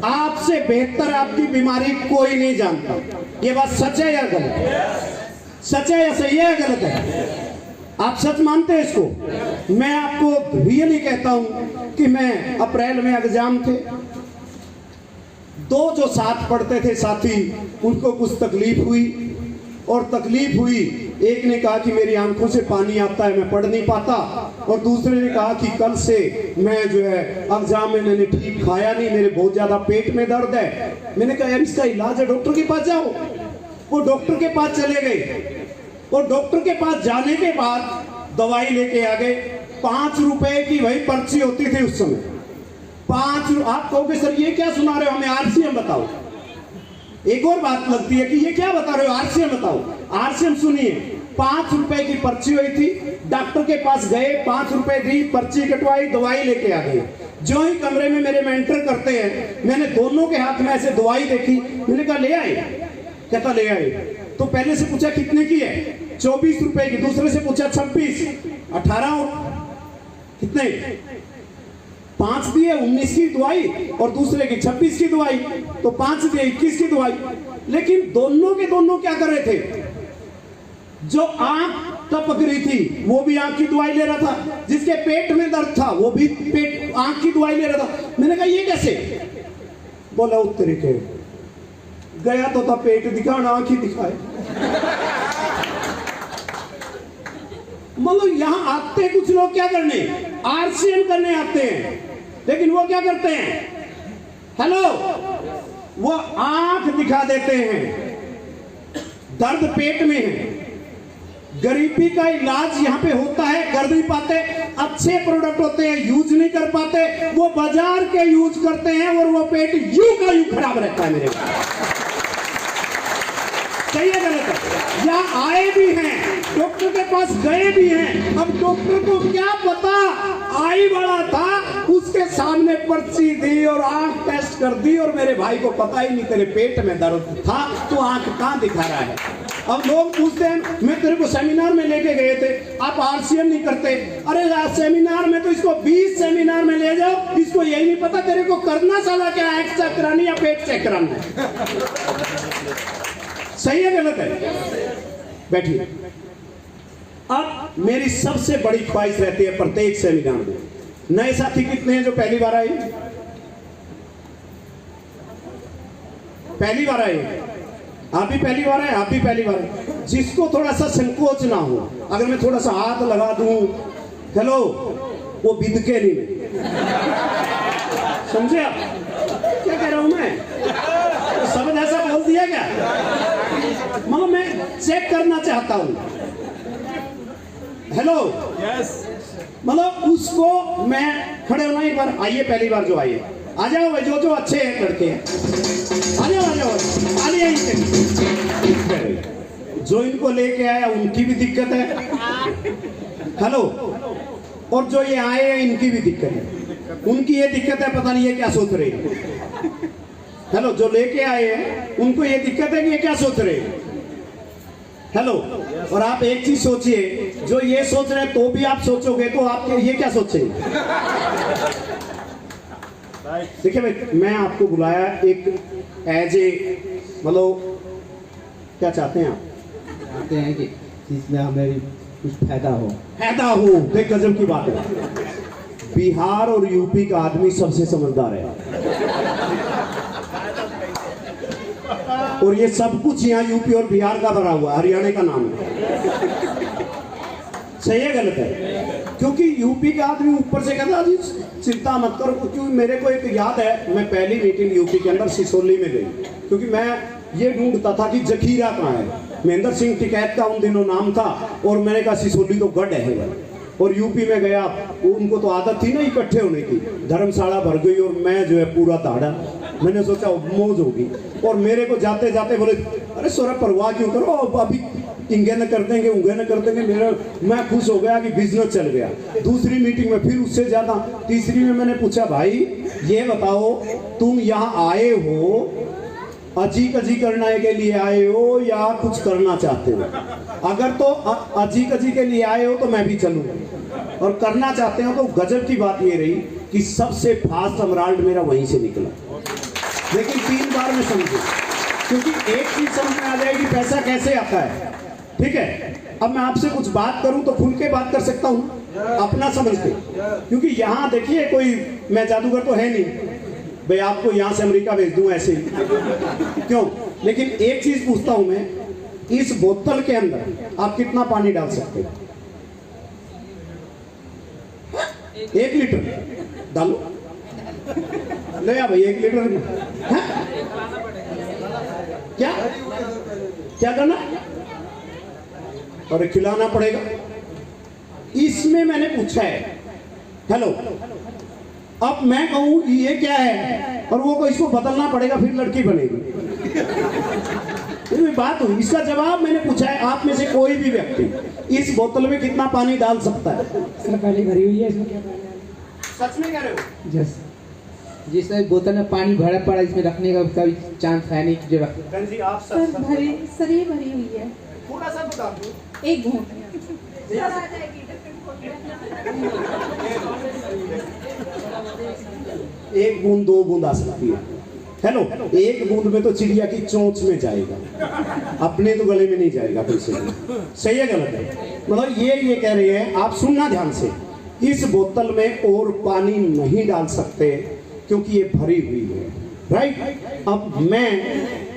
आपसे बेहतर आपकी बीमारी कोई नहीं जानता। ये बात सच है या गलत है? सच है या सही है या गलत है? आप सच मानते हैं इसको? मैं आपको रियली कहता हूं कि मैं अप्रैल में एग्जाम थे, दो जो साथ पढ़ते थे साथी, उनको कुछ तकलीफ हुई और तकलीफ हुई। एक ने कहा कि मेरी आंखों से पानी आता है, मैं पढ़ नहीं पाता, और दूसरे ने कहा कि कल से मैं जो है एग्जाम में मैंने ठीक खाया नहीं, मेरे बहुत ज्यादा पेट में दर्द है। मैंने कहा यार इसका इलाज है, डॉक्टर के पास जाओ। वो डॉक्टर के पास चले गए और डॉक्टर के पास जाने के बाद दवाई लेके आ गए। 5 रुपए की वही पर्ची होती थी उस समय, 5। आप कहोगे सर ये क्या सुना रहे हो, हमें आरसीएम बताओ। एक और बात लगती है कि ये क्या बता रहे हो, आरसीएम बताओ। आरसीएम सुनिए, 5 रुपए की पर्ची हुई थी, डॉक्टर के पास गए, 5 रुपए दी, पर्ची कटवाई, दवाई लेके आ गए। जो ही कमरे में मेरे में एंटर करते हैं, मैंने दोनों के हाथ में ऐसे दवाई देखी, मैंने कहा ले आए? कहता ले आए। तो पहले से पूछा कितने की है? 24 रुपए की। दूसरे से पूछा 26, 18 और कितने? 5 दिए 19 की दवाई और दूसरे की 26 की दवाई, तो 5 दिए 21 की दवाई। लेकिन दोनों के दोनों क्या कर रहे थे? जो आंख टपक रही थी वो भी आंख की दवाई ले रहा था, जिसके पेट में दर्द था वो भी पेट आंख की दवाई ले रहा था। मैंने कहा ये कैसे? बोला उस तरीके गया तो था पेट दिखाना, आंख ही दिखाए। मतलब यहां आते कुछ लोग क्या करने, आरसीएम करने आते हैं, लेकिन वो क्या करते हैं? हेलो, वो आंख दिखा देते हैं, दर्द पेट में है। गरीबी का इलाज यहाँ पे होता है, कर नहीं पाते, अच्छे प्रोडक्ट होते हैं यूज नहीं कर पाते, वो बाजार के यूज करते हैं और वो पेट यूं का यूं खराब रहता है। मेरे सही है गलत है? यहाँ आए भी हैं, डॉक्टर के पास गए भी हैं, अब डॉक्टर को क्या पता, आई बड़ा था, उसके सामने पर्ची दी और आंख टेस्ट कर दी और मेरे भाई को पता ही नहीं तेरे पेट में दर्द था, तो आंख कहां दिखा रहा है। अब लोग पूछते हैं मैं तेरे को सेमिनार में लेके गए थे, आप आरसीएम नहीं करते। अरे सेमिनार में तो इसको 20 सेमिनार में ले जाओ, इसको यही नहीं पता तेरे को करना साला क्या, आंख चेक करानी या पेट चेक कराना है। सही है गलत है? बैठिए। अब मेरी सबसे बड़ी ख्वाहिश रहती है प्रत्येक सेमिनार में, नए साथी कितने हैं जो पहली बार आए? पहली बार आए? आप भी पहली बार आए? आप भी पहली बार आए? जिसको थोड़ा सा संकोच ना हो, अगर मैं थोड़ा सा हाथ लगा दूं, हेलो, वो बिदके नहीं। समझे आप क्या कह रहा हूं मैं? शब्द ऐसा बोल दिया क्या? मतलब मैं चेक करना चाहता हूं, हेलो, मतलब उसको मैं खड़े होना। एक बार आइए, पहली बार जो आइए, आ जाओ भाई, जो अच्छे हैं लड़के हैं, आ जाओ, आ जाइए। जो इनको लेके आया उनकी भी दिक्कत है, हेलो, और जो ये आए हैं इनकी भी दिक्कत है। उनकी ये दिक्कत है, पता नहीं ये क्या सोच रहे हैं। हेलो, जो लेके आए हैं उनको ये दिक्कत है कि ये क्या सोच रहे हैं। हेलो, और आप एक चीज सोचिए, जो ये सोच रहे हैं तो भी आप सोचोगे तो आप ये क्या सोचेंगे? देखिए भाई, मैं आपको बुलाया एक एज ए, मतलब क्या चाहते हैं आप? चाहते हैं कि इसमें हमें कुछ फायदा हो। फायदा हो, देख गजब की बात है। बिहार और यूपी का आदमी सबसे समझदार है, और ये सब कुछ यहाँ यूपी और बिहार का भरा हुआ, हरियाणा का नाम है। सही है गलत है? क्योंकि यूपी का आदमी ऊपर से कहता है चिंता मत करो, क्योंकि मेरे को एक याद है, मैं पहली मीटिंग यूपी के अंदर सिसोली में गई, क्योंकि मैं ये ढूंढता था कि जखीरा कहाँ है। महेंद्र सिंह टिकैत का उन दिनों नाम था, और मैंने कहा सिसोली तो गढ़ है। और यूपी में गया, उनको तो आदत थी ना इकट्ठे होने की, धर्मशाला भर गई और मैं जो है पूरा दाढ़ा। मैंने सोचा मौज होगी, और मेरे को जाते जाते बोले अरे सोरा परवाह क्यों करो, अभी इंगे न कर देंगे, उंगे न कर देंगे। मैं खुश हो गया कि बिजनेस चल गया। दूसरी मीटिंग में फिर उससे ज्यादा, तीसरी में मैंने पूछा भाई ये बताओ तुम यहाँ आए हो अजी कजी करने के लिए आए हो या कुछ करना चाहते हो? अगर तो अजी कजी के लिए आए हो तो मैं भी चलूंगा, और करना चाहते हो तो गजब की बात ये रही कि सबसे फास्ट एमराल्ड मेरा वहीं से निकला। लेकिन 3 बार में समझो, क्योंकि एक चीज समझ में आ जाएगी पैसा कैसे आता है। ठीक है, अब मैं आपसे कुछ बात करूं तो खुल के बात कर सकता हूं अपना समझ के, क्योंकि यहां देखिए कोई मैं जादूगर तो है नहीं भाई आपको यहां से अमेरिका भेज दूं ऐसे ही, क्यों। लेकिन एक चीज पूछता हूं मैं, इस बोतल के अंदर आप कितना पानी डाल सकते हो? 1 लीटर डालो, ले आ भाई 1 लीटर। है? क्या क्या करना? और खिलाना पड़ेगा। इसमें मैंने पूछा है, हेलो, अब मैं कहूं ये क्या है और वो को इसको बदलना पड़ेगा फिर लड़की बनेगी, ये बात हुई। इसका जवाब मैंने पूछा है, आप में से कोई भी व्यक्ति इस बोतल में कितना पानी डाल सकता है? सर पहले भरी हुई है, इसमें क्या पानी है? सच में कह रहे हो? यस, जिसमें बोतल में पानी भरा पड़ा, इसमें रखने का कोई चांस है नहीं कि जो रख। बहन जी आप सर सच भरी, सर ये भरी हुई है। थोड़ा सा बता दो। एक घूंट एक बूंद 2 बूंद आ सकती है। हेलो, 1 बूंद में तो चिड़िया की चोंच में जाएगा, अपने तो गले में नहीं जाएगा फिर से। सही है गलत है? मतलब ये कह रही है, आप सुनना ध्यान से, इस बोतल में और पानी नहीं डाल सकते क्योंकि ये भरी हुई है, राइट। अब मैं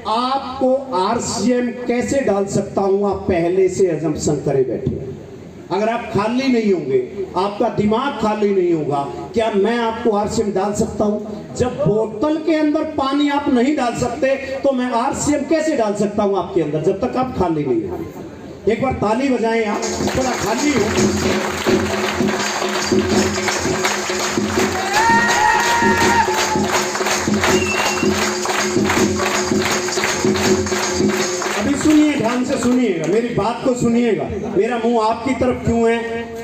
आपको आरसीएम कैसे डाल सकता हूं, आप पहले से अजम्पशन करे बैठे। अगर आप खाली नहीं होंगे, आपका दिमाग खाली नहीं होगा, क्या मैं आपको आरसीएम डाल सकता हूं? जब बोतल के अंदर पानी आप नहीं डाल सकते तो मैं आरसीएम कैसे डाल सकता हूं आपके अंदर, जब तक आप खाली नहीं हो। एक बार ताली बजाएं आप, थोड़ा खाली हो। अभी सुनिए, ध्यान से सुनिएगा, मेरी बात को सुनिएगा। मेरा मुंह आपकी तरफ क्यों है?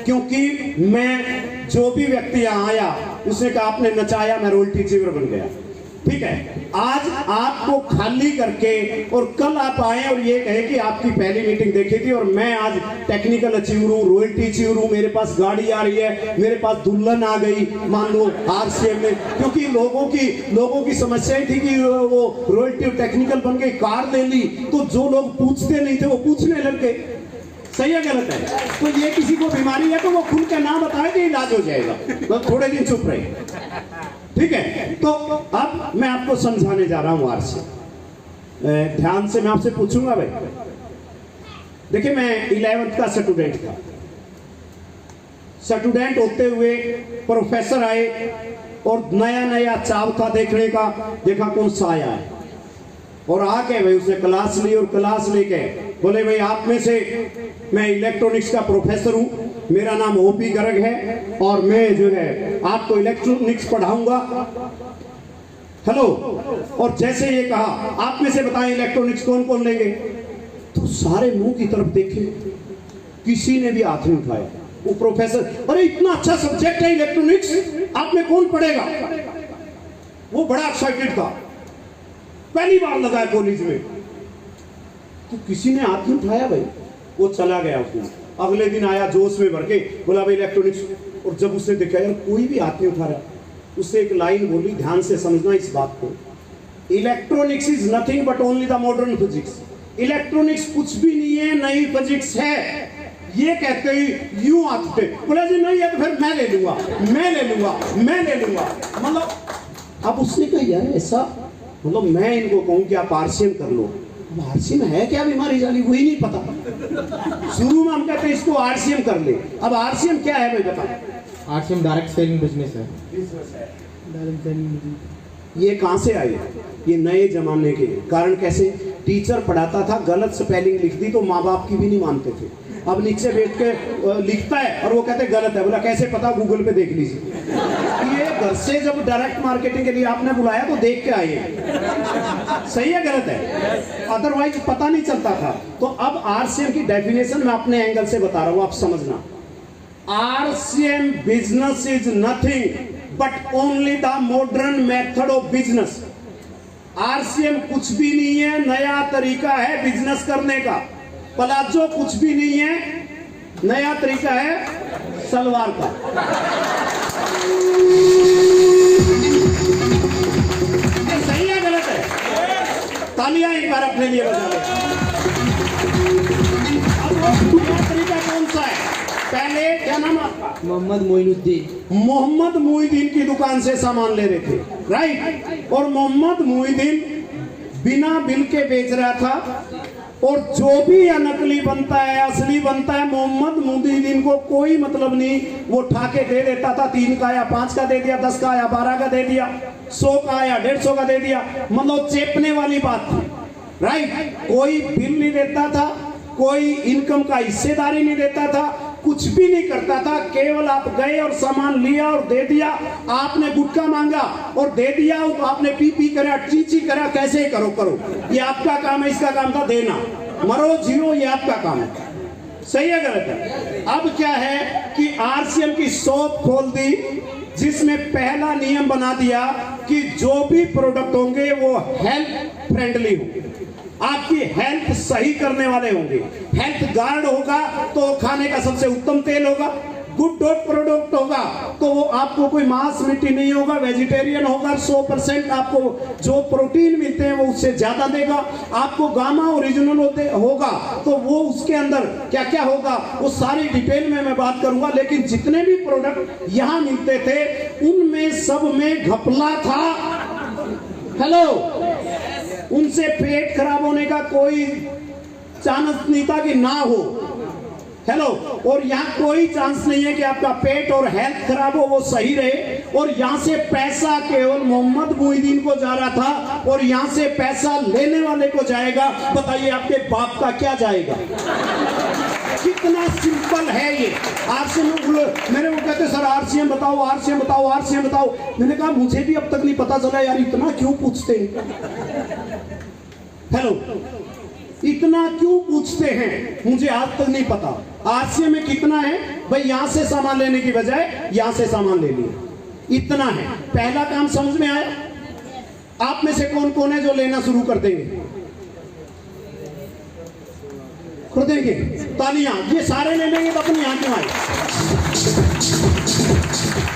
क्योंकि मैं जो भी व्यक्ति यहाँ आया उसने कहा आपने नचाया, मैं रोल टीचर बन गया। ठीक है, आज आपको खाली करके और कल आप आए और ये कहे कि आपकी पहली मीटिंग देखी थी और मैं आज टेक्निकल अचीवर हूँ, रॉयल्टी अचीवर हूँ, मेरे पास गाड़ी आ रही है, मेरे पास दुल्हन आ गई, मान लो आरसीएम में, क्योंकि लोगों की समस्याएं थी कि वो रॉयल्टी टेक्निकल बन गई, कार ले ली, तो जो लोग पूछते नहीं थे वो पूछने लग गए। सही है गलत है? तो ये किसी को बीमारी है तो वो खुल के ना बताए कि इलाज हो जाएगा, तो थोड़े दिन चुप रहे। ठीक है, तो अब मैं आपको समझाने जा रहा हूं आरसीएम। ध्यान से मैं आपसे पूछूंगा भाई। देखिए, मैं 11th का स्टूडेंट था। स्टूडेंट होते हुए प्रोफेसर आए और नया नया चाव था देखने का, देखा कौन सा आया है और आके भाई उसने क्लास ली और क्लास लेके बोले भाई आप में से मैं इलेक्ट्रॉनिक्स का प्रोफेसर हूं, मेरा नाम ओपी गर्ग है और मैं जो है आपको इलेक्ट्रॉनिक्स पढ़ाऊंगा। हेलो, और जैसे ये कहा आप में से बताएं इलेक्ट्रॉनिक्स कौन कौन लेंगे, तो सारे मुंह की तरफ देखे, किसी ने भी हाथ नहीं उठाया। वो प्रोफेसर, अरे इतना अच्छा सब्जेक्ट है इलेक्ट्रॉनिक्स, आप में कौन पढ़ेगा? वो बड़ा एक्साइटेड था, पहली बार लगा है कॉलेज में, तो किसी ने हाथ नहीं उठाया भाई। वो चला गया, उसने अगले दिन आया जोश में भर के, बोला भाई इलेक्ट्रॉनिक्स, और जब उसने देखा यार कोई भी हाथ नहीं उठा रहा, उससे एक लाइन बोली, ध्यान से समझना इस बात को, electronics is nothing but only the modern physics. Electronics कुछ भी नहीं है, नई फिजिक्स है। ये कहते ही यूं हाथ पे बोला जी नहीं है तो फिर मैं ले लूंगा, मैं ले लूंगा, मैं ले लूंगा। मतलब अब उसने कहा यार ऐसा, मतलब मैं इनको कहूं कि आप आरसीएम कर लो, अब आरसीएम है क्या बीमारी जाली वही नहीं पता। शुरू में हम कहते हैं इसको आरसीएम कर ले, अब आरसीएम क्या है भाई बता। आरसीएम डायरेक्ट सेलिंग बिजनेस है। ये कहां से आए? ये नए जमाने के कारण। कैसे? टीचर पढ़ाता था, गलत स्पेलिंग लिख दी तो माँ बाप की भी नहीं मानते थे। अब नीचे बैठ के लिखता है और वो कहते गलत है, बोला कैसे पता, गूगल पे देख लीजिए। ये घर से जब डायरेक्ट मार्केटिंग के लिए आपने बुलाया तो देख के आइए, सही है गलत है, अदरवाइज पता नहीं चलता था। तो अब आरसीएम की डेफिनेशन मैं अपने एंगल से बता रहा हूं, आप समझना। RCM business is nothing but only the modern method of business. RCM कुछ भी नहीं है, नया तरीका है बिजनेस करने का। प्लाजो कुछ भी नहीं है, नया तरीका है सलवार का। ये सही है गलत एक बार अपने लिए बजा ले। अब वो नया तरीका कौन सा है? पहले क्या नाम आपका? मोहम्मद मोइनुद्दीन। मोहम्मद मुईदीन की दुकान से सामान ले रहे थे, राइट। और मोहम्मद मुईदीन बिना बिल के बेच रहा था, और जो भी या नकली बनता है असली बनता है, मोहम्मद मुईदीन को कोई मतलब नहीं। वो ठाके दे देता था, 3 का या 5 का दे दिया, 10 का या 12 का दे दिया, 100 का या 150 का दे दिया, मतलब चेपने वाली बात थी, राइट। कोई बिल नहीं देता था, कोई इनकम का हिस्सेदारी नहीं देता था, कुछ भी नहीं करता था। केवल आप गए और सामान लिया और दे दिया। आपने गुटखा मांगा और दे दिया, आपने पी करा, ची करा, कैसे करो करो, ये आपका काम है। इसका काम था देना, मरो जीरो, ये आपका काम है। सही है गलत है? अब क्या है कि आरसीएम की शॉप खोल दी, जिसमें पहला नियम बना दिया कि जो भी प्रोडक्ट होंगे वो हेल्थ फ्रेंडली हो, आपकी हेल्थ सही करने वाले होंगे। हेल्थ गार्ड होगा तो खाने का सबसे उत्तम तेल होगा। गुड डॉट प्रोडक्ट होगा तो वो आपको कोई मांस मीठी नहीं होगा, वेजिटेरियन होगा, 100% आपको जो प्रोटीन मिलते हैं वो उससे ज्यादा देगा। आपको गामा ओरिजिनल होगा तो वो उसके अंदर क्या क्या होगा वो सारी डिटेल में मैं बात करूंगा। लेकिन जितने भी प्रोडक्ट यहाँ मिलते थे उनमें सब में घपला था। हेलो, उनसे पेट खराब होने का कोई चांस नहीं था कि ना हो। हेलो, और यहाँ कोई चांस नहीं है कि आपका पेट और हेल्थ खराब हो, वो सही रहे। और यहाँ से पैसा केवल मोहम्मद मुईदीन को जा रहा था और यहाँ से पैसा लेने वाले को जाएगा। बताइए आपके बाप का क्या जाएगा? कितना सिंपल है ये। आरसीएम मेरे को कहते सर आरसीएम बताओ, आरसीएम बताओ, आरसीएम बताओ। मैंने कहा मुझे भी अब तक नहीं पता चला यार, इतना क्यों पूछते हैं? हेलो, इतना क्यों पूछते हैं? मुझे आज तक नहीं पता आरसीएम में कितना है। भाई यहां से सामान लेने की बजाय यहां से सामान ले लिया, इतना है। पहला काम समझ में आया? आप में से कौन कौन है जो लेना शुरू कर देंगे? कर देंगे? तालियां। ये सारे ले लेंगे तो अपनी यहाँ क्यों आए?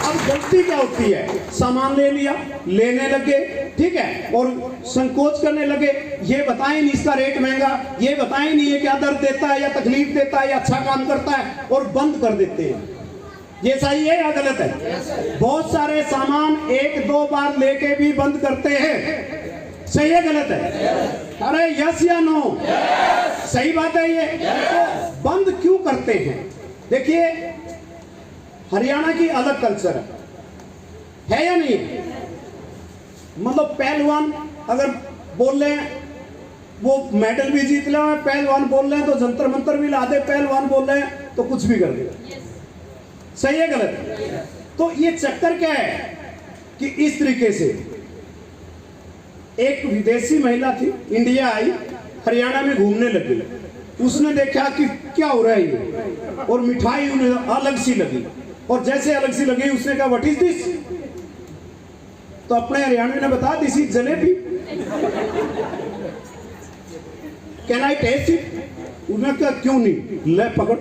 अब गलती क्या होती है? सामान ले लिया, लेने लगे, ठीक है, और संकोच करने लगे। ये बताएं नहीं इसका रेट महंगा, ये बताएं नहीं ये क्या दर्द देता है या तकलीफ देता है या अच्छा काम करता है, और बंद कर देते हैं। ये सही है या गलत है? बहुत सारे सामान 1-2 बार लेके भी बंद करते हैं। सही है गलत है? अरे यस या नो? सही बात है ये। तो बंद क्यों करते हैं? देखिए, हरियाणा की अलग कल्चर है या नहीं? मतलब पहलवान अगर बोल रहे हैं वो मेडल भी जीत ले, पहलवान बोल रहे हैं तो जंतर मंतर भी ला दे, पहलवान बोल रहे हैं तो कुछ भी कर देगा। सही है गलत? तो ये चक्कर क्या है कि इस तरीके से एक विदेशी महिला थी, इंडिया आई, हरियाणा में घूमने लगी। उसने देखा कि क्या हो रहा है ये, और मिठाई उन्हें अलग सी लगी, और जैसे अलग सी लगी उसने कहा व्हाट इज दिस? तो अपने हरियाणवी ने बताया this is jalebi, can I taste it? उसने कहा क्यों नहीं, ले पकड़।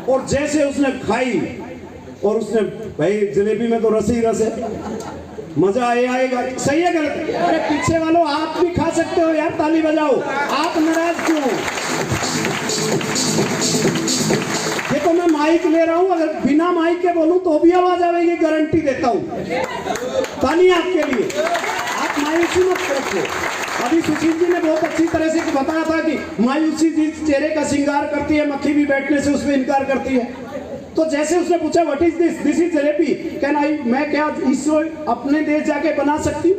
और जैसे उसने खाई, और उसने, भाई जलेबी में तो रस ही रस है, मजा आएगा। सही है गलत? अरे पीछे वालों आप भी खा सकते हो यार, ताली बजाओ। आप नाराज क्यों? देखो मैं माइक ले रहा हूं, अगर बिना माइक के बोलूं तो भी आवाज आएगी, गारंटी देता हूं। ताली आपके लिए। आप मायूसी मत रखो। अभी सुशील जी ने बहुत अच्छी तरह से बताया था कि मायूसी जिस चेहरे का श्रृंगार करती है, मक्खी भी बैठने से उसमें इनकार करती है। तो जैसे उसने पूछा what is this? This is jalebi, can आई, मैं क्या इसको अपने देश जाके बना सकती हूँ?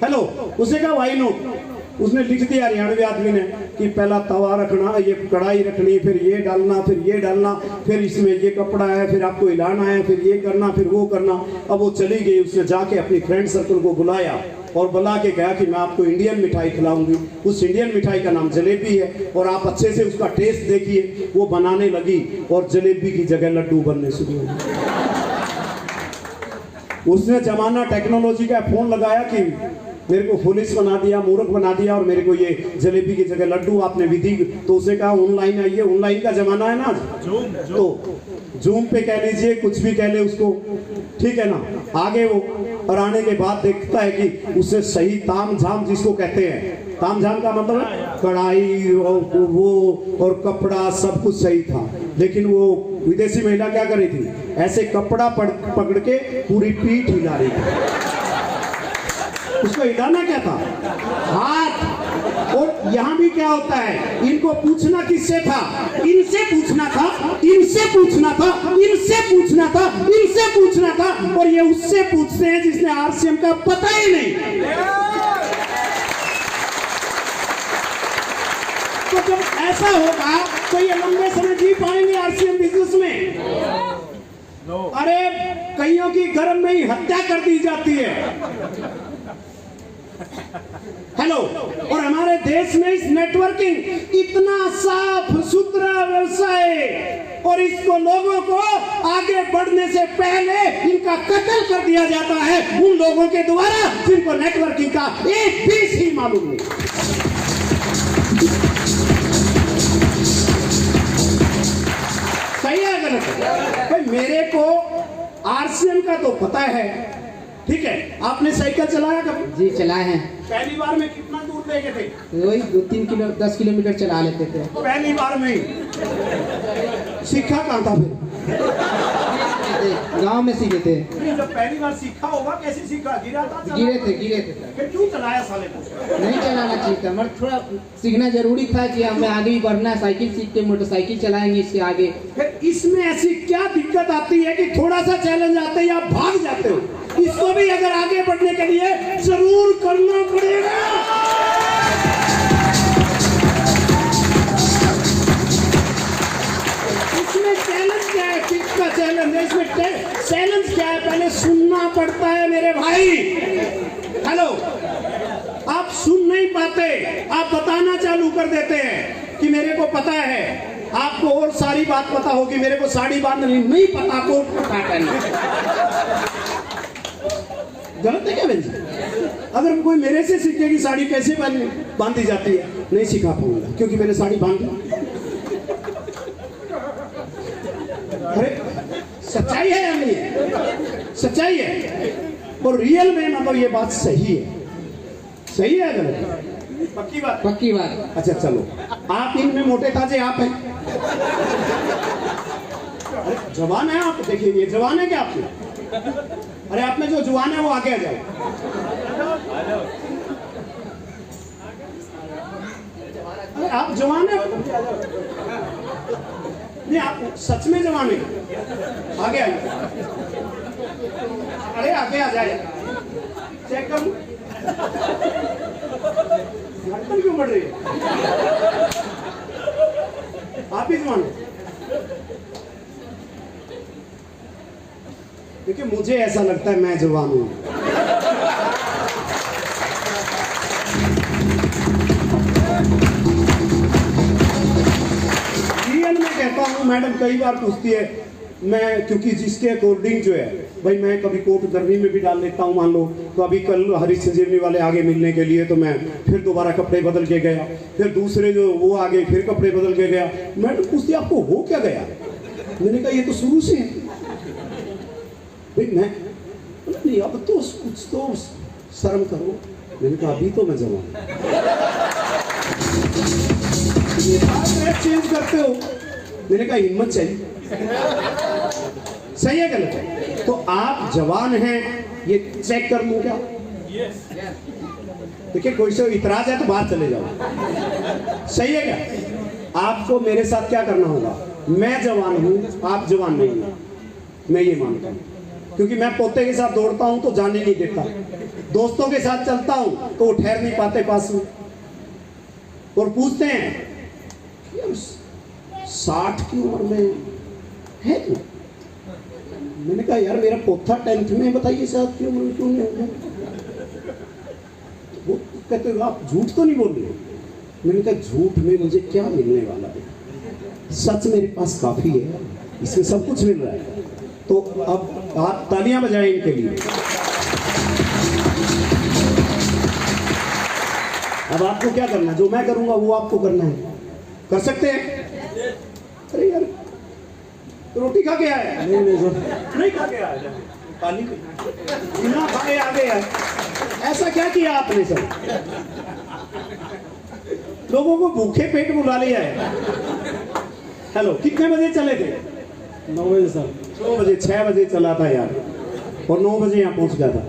हेलो, उसने कहा व्हाई नॉट? उसने लिख दिया हरियाणवी आदमी ने कि पहला तवा रखना, ये कढ़ाई रखनी, फिर ये डालना, फिर ये डालना, फिर इसमें ये कपड़ा है, फिर आपको हिलाना है, फिर ये करना, फिर वो करना। अब वो चली गई, उसने जाके अपनी फ्रेंड सर्कल को बुलाया और बुला के कहा कि मैं आपको इंडियन मिठाई खिलाऊंगी। उस इंडियन मिठाई का नाम जलेबी है, और आप अच्छे से उसका टेस्ट देखिए। वो बनाने लगी और जलेबी की जगह लड्डू बनने शुरू हो गए। उसने जमाना टेक्नोलॉजी का, फोन लगाया कि मेरे को पुलिस बना दिया, मूर्ख बना दिया, और मेरे को ये जलेबी की जगह लड्डू आपने विधि, तो उसे कहा ऑनलाइन आइए, ऑनलाइन का जमाना है ना, तो जूम पे कह लीजिए, कुछ भी कह ले उसको, ठीक है ना। आगे वो और आने के बाद देखता है कि उसे सही ताम झाम जिसको कहते हैं, ताम झाम का मतलब है कढ़ाई और वो और कपड़ा सब कुछ सही था, लेकिन वो विदेशी महिला क्या कर रही थी, ऐसे कपड़ा पकड़ के पूरी पीठ हिला रही थी। उसको हिलाना क्या था, हाथ। और यहाँ भी क्या होता है, इनको पूछना किससे था, इनसे पूछना था, इनसे पूछना था, इनसे पूछना था, इनसे पूछना था, और ये उससे पूछते हैं जिसने आरसीएम का पता ही नहीं। तो जब ऐसा होगा तो ये लंबे समय जी पाएंगे आरसीएम बिजनेस में? अरे कईयों की गर्भ में ही हत्या कर दी जाती है। हेलो, और हमारे देश में इस नेटवर्किंग इतना साफ सुथरा व्यवसाय, और इसको लोगों को आगे बढ़ने से पहले इनका कत्ल कर दिया जाता है उन लोगों के द्वारा जिनको नेटवर्किंग का एक पीस ही मालूम नहीं। सही है गलत है? भाई मेरे को आरसीएम का तो पता है, ठीक है। आपने साइकिल चलाया कभी? जी चलाए हैं। पहली बार में कितना दूर ले गए थे? वही 10 किलोमीटर चला लेते थे। पहली बार में ही सीखा कहाँ था फिर? गांव में सीखे थे। जब पहली बार सीखा होगा, कैसे सीखा? गिरा था? गिरे थे। फिर क्यों चलाया साले को? नहीं चलाना चाहिए था, मगर थोड़ा सीखना जरूरी था कि हमें आगे ही बढ़ना है। साइकिल सीख के मोटरसाइकिल चलाएंगे इससे आगे। फिर इसमें ऐसी क्या दिक्कत आती है कि थोड़ा सा चैलेंज आते ही आप भाग जाते हो? इसको भी अगर आगे बढ़ने के लिए जरूर करना पड़ेगा। इसमें चैलेंज क्या है? किसका चैलेंज है इसमें? चैलेंज क्या है? पहले सुनना पड़ता है मेरे भाई। हेलो, आप सुन नहीं पाते, आप बताना चालू कर देते हैं कि मेरे को पता है। आपको और सारी बात पता होगी, मेरे को साड़ी बांधनी नहीं पता, कोट पता करना। गलत है क्या बहन जी? अगर कोई मेरे से सीखे कि साड़ी कैसे बांधी जाती है, नहीं सिखा पाऊंगा, क्योंकि मैंने साड़ी बांध ली। अरे सच्चाई है या नहीं है? सच्चाई है, और रियल में मतलब ये बात सही है। सही है गलत है? पक्की बात? पक्की बात। अच्छा चलो, आप इनमें मोटे ताजे आप हैं। अरे जवान है आप, देखिए ये जवान है क्या आपके? अरे आप में जो जवान है वो आगे आ जाओ। अरे आप जवान है? नहीं, आप सच में जवान है? आगे आइए। अरे आगे आ जाए, चेक करूं। धड़कन क्यों बढ़ रही है? आप ही जवान है? देखिए मुझे ऐसा लगता है मैं जवान हूं। रियल में कहता हूं, मैडम कई बार पूछती है, मैं क्योंकि जिसके अकॉर्डिंग जो है भाई, मैं कभी कोट गर्मी में भी डाल लेता हूं। मान लो तो अभी कल हरी संजीवनी वाले आगे मिलने के लिए, तो मैं फिर दोबारा कपड़े बदल के गया, फिर दूसरे जो वो आगे फिर कपड़े बदल के गया। मैडम पूछती आपको हो क्या गया? मैंने कहा ये तो शुरू से है भाई। मैं नहीं, अब तो कुछ तो शर्म करो। मैंने कहा अभी तो मैं जवान। ये बात चेंज करते हो? मैंने कहा हिम्मत चाहिए। सही है गलत है? तो आप जवान हैं, ये चेक कर लूं क्या? देखिए कोई से इतराज है तो बाहर चले जाओ। सही है क्या? आपको मेरे साथ क्या करना होगा? मैं जवान हूं, आप जवान नहीं हो, मैं ये मानता हूं। क्योंकि मैं पोते के साथ दौड़ता हूं तो जाने नहीं देता, दोस्तों के साथ चलता हूं तो वो ठहर नहीं पाते पास में, और पूछते हैं 60 की उम्र में है तू? मैंने कहा यार मेरा पोता 10th में, बताइए 60 की उम्र में क्यों नहीं होगा? वो कहते आप झूठ तो नहीं बोल रहे? मैंने कहा झूठ में मुझे क्या मिलने वाला है, सच मेरे पास काफी है, इसमें सब कुछ मिल रहा है। तो अब आप तालियां बजाएं इनके लिए। अब आपको क्या करना है? जो मैं करूंगा वो आपको करना है। कर सकते हैं? अरे यार रोटी खा के आया? नहीं खा के आया, पानी बिना खाए आ गया। ऐसा क्या किया आपने सर? लोगों को भूखे पेट बुला लिया है। हेलो, कितने बजे चले थे? 9 बजे सर। 9 बजे, 6 बजे चला था यार, और 9 बजे यहाँ पहुंच गया था।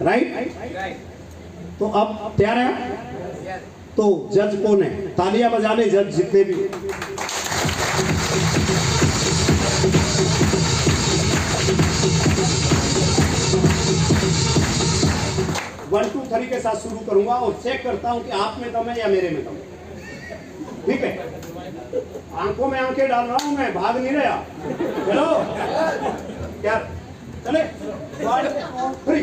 राइट? तो अब तैयार है? तो जज कौन है? तालियां बजा ले जज जितने भी। 1 2 3 के साथ शुरू करूंगा और चेक करता हूं कि आप में दम है या मेरे में दम है। ठीक है? आंखों में आंखें डाल रहा हूं मैं, भाग नहीं रहा। चलो क्या चले? 1 2 3।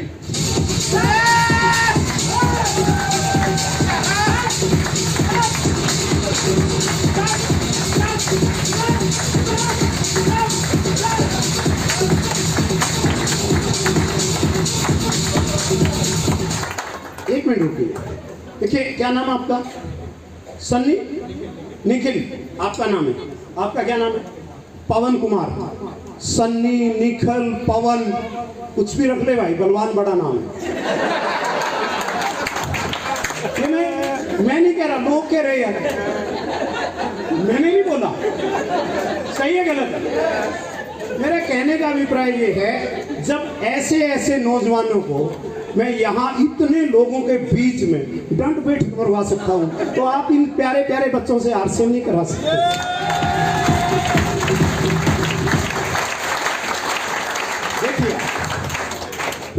एक मिनट रुकिए। देखिए, क्या नाम है आपका? सन्नी? निखिल आपका नाम है। आपका क्या नाम है? पवन कुमार। सन्नी, निखिल, पवन, कुछ भी रख ले भाई, बलवान बड़ा नाम है। ये मैं नहीं कह रहा, लोग कह रहे यार, मैंने नहीं बोला। सही है गलत है? मेरे कहने का अभिप्राय ये है, जब ऐसे ऐसे नौजवानों को मैं यहाँ इतने लोगों के बीच में दंड बैठक करवा सकता हूँ, तो आप इन प्यारे प्यारे बच्चों से आरसीएम नहीं करा सकते। देखिए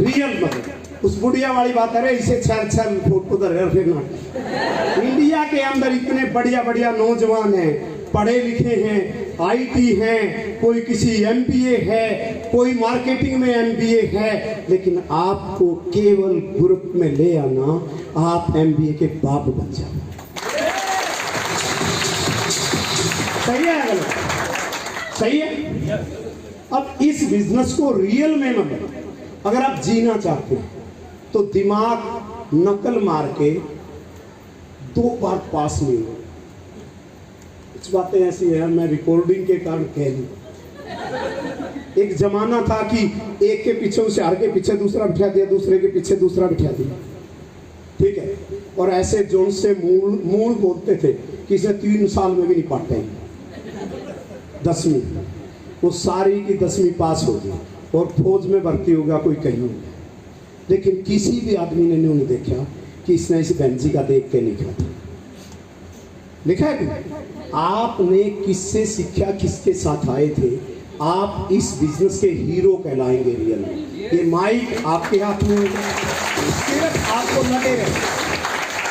रियल मतलब उस बुढ़िया वाली बात है, इसे छल छल फोटो फिरना। इंडिया के अंदर इतने बढ़िया बढ़िया नौजवान हैं, पढ़े लिखे हैं, आईटी हैं, कोई किसी एमबीए है, कोई मार्केटिंग में एमबीए है, लेकिन आपको केवल ग्रुप में ले आना, आप एमबीए के बाप बन जाओ। सही है गलत? सही है? अब इस बिजनेस को रियल में मतलब अगर आप जीना चाहते हैं तो दिमाग नकल मार के 2 बार पास नहीं हो। कुछ बातें ऐसी है, मैं रिकॉर्डिंग के कारण कह रही। एक जमाना था कि एक के पीछे होशियार के पीछे दूसरा बिठा दिया, दूसरे के पीछे दूसरा बिठा दिया। ठीक है? और ऐसे जोन से मूल बोलते थे कि इसे 3 साल में भी नहीं पढ़ते। 10वीं वो सारी की 10वीं पास हो गई और फौज में भर्ती होगा, कोई कहीं नहीं। लेकिन किसी भी आदमी ने नहीं देखा कि इसने इस बेंजी का देख के लिखा था। लिखा है कि आपने किससे सीखा, किसके साथ आए थे? आप इस बिजनेस के हीरो कहलाएंगे रियल में। ये माइक आपके हाथ में, सिर्फ आपको लगे रहे,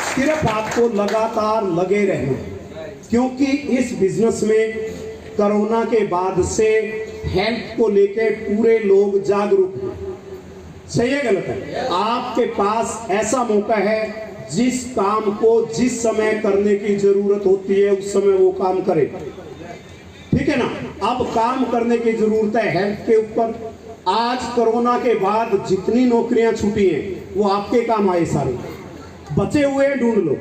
सिर्फ आपको लगातार लगे रहना, क्योंकि इस बिजनेस में कोरोना के बाद से हेल्थ को लेकर पूरे लोग जागरूक हैं। सही है गलत है? आपके पास ऐसा मौका है, जिस काम को जिस समय करने की जरूरत होती है उस समय वो काम करे। ठीक है ना? अब काम करने की जरूरत है हेल्थ के ऊपर। आज कोरोना के बाद जितनी नौकरियां छूटी हैं वो आपके काम आए, सारे बचे हुए ढूंढ लो।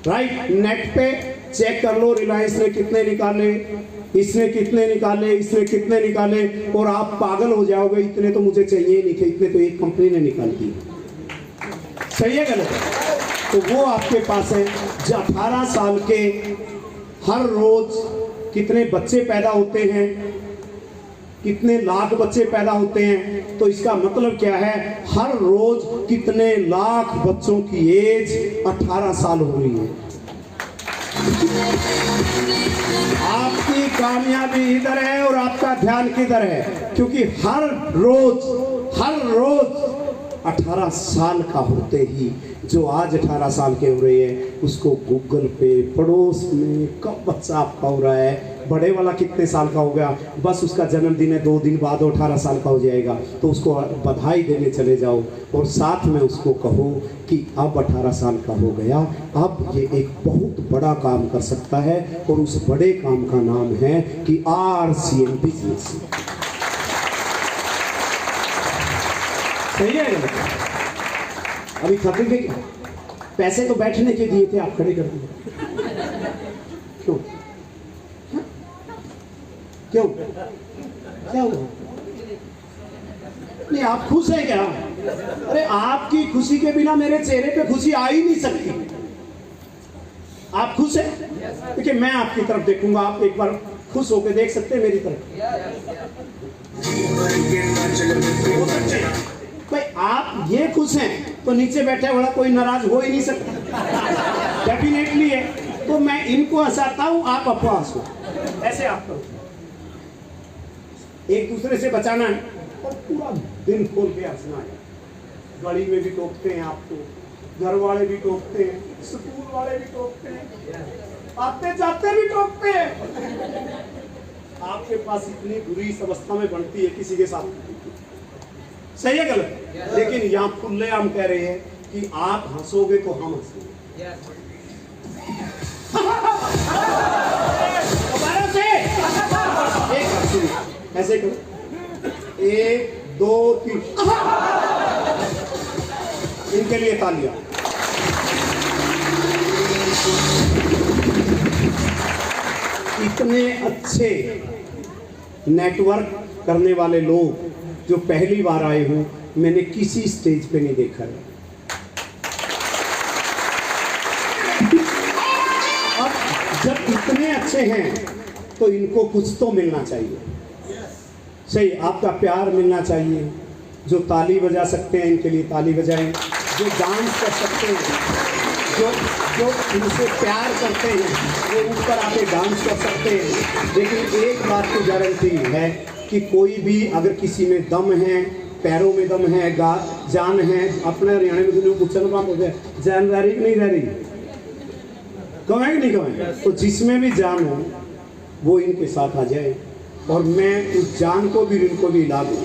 राइट? नेट पे चेक कर लो, रिलायंस ने कितने निकाले, इसने कितने निकाले, इसने कितने निकाले, और आप पागल हो जाओगे, इतने तो मुझे चाहिए नहीं थे, इतने तो एक कंपनी ने निकाल दी। सही है गलत है? तो वो आपके पास है। जो 18 साल के हर रोज कितने बच्चे पैदा होते हैं, कितने लाख बच्चे पैदा होते हैं, तो इसका मतलब क्या है? हर रोज कितने लाख बच्चों की एज 18 साल हो रही है। आपकी कामयाबी इधर है और आपका ध्यान किधर है? क्योंकि हर रोज 18 साल का होते ही, जो आज 18 साल के हो रहे हैं, उसको गूगल पे पड़ोस में कब बच्चा आपका हो रहा है, बड़े वाला कितने साल का हो गया, बस उसका जन्मदिन है 2 दिन बाद 18 साल का हो जाएगा, तो उसको बधाई देने चले जाओ और साथ में उसको कहो कि अब 18 साल का हो गया, अब ये एक बहुत बड़ा काम कर सकता है, और उस बड़े काम का नाम है कि RCM बिजनेस। सही है? अभी थकेंगे क्या? पैसे तो बैठने के दिए थे, आप खड़े कर दिए क्यों? हाँ? क्यों? क्या हुआ? नहीं, आप खुश हैं क्या? अरे आपकी खुशी के बिना मेरे चेहरे पे खुशी आ ही नहीं सकती। आप खुश हैं? देखिए मैं आपकी तरफ देखूंगा, आप एक बार खुश होकर देख सकते हैं मेरी तरफ। भाई आप ये खुश हैं तो नीचे बैठे वाला कोई नाराज हो ही नहीं सकता, डेफिनेटली है। तो मैं इनको हंसाता हूं, आप अपना हंसो, ऐसे आप करो। एक दूसरे से बचाना है और पूरा दिल खोल के हंसना है। गली में भी टोकते हैं आपको, घर वाले भी टोकते हैं, स्कूल वाले भी टोकते हैं, आते जाते भी टोकते हैं। आपके पास इतनी बुरी अवस्था में बनती है किसी के साथ, सही है गलत? लेकिन यहाँ खुलेआम कह रहे हैं कि आप हंसोगे तो हम हंसेंगे। दोबारा से एक हंसी ऐसे करो, 1 2 3, इनके लिए तालियां। इतने अच्छे नेटवर्क करने वाले लोग जो पहली बार आए हो, मैंने किसी स्टेज पे नहीं देखा है। अब जब इतने अच्छे हैं तो इनको कुछ तो मिलना चाहिए, सही? आपका प्यार मिलना चाहिए। जो ताली बजा सकते हैं इनके लिए ताली बजाएं, जो डांस कर सकते हैं, जो जो इनसे प्यार करते हैं वो ऊपर आके डांस कर सकते हैं। लेकिन एक बात की गारंटी है कि कोई भी अगर किसी में दम है, पैरों में दम है, जान है, अपने हरियाणा में तो कुचल बात हो गया, जान रह रही कि नहीं रह रही, कमाए कि नहीं कमाए, तो जिसमें भी जान हो वो इनके साथ आ जाए और मैं उस जान को भी इनको भी ला दूँ।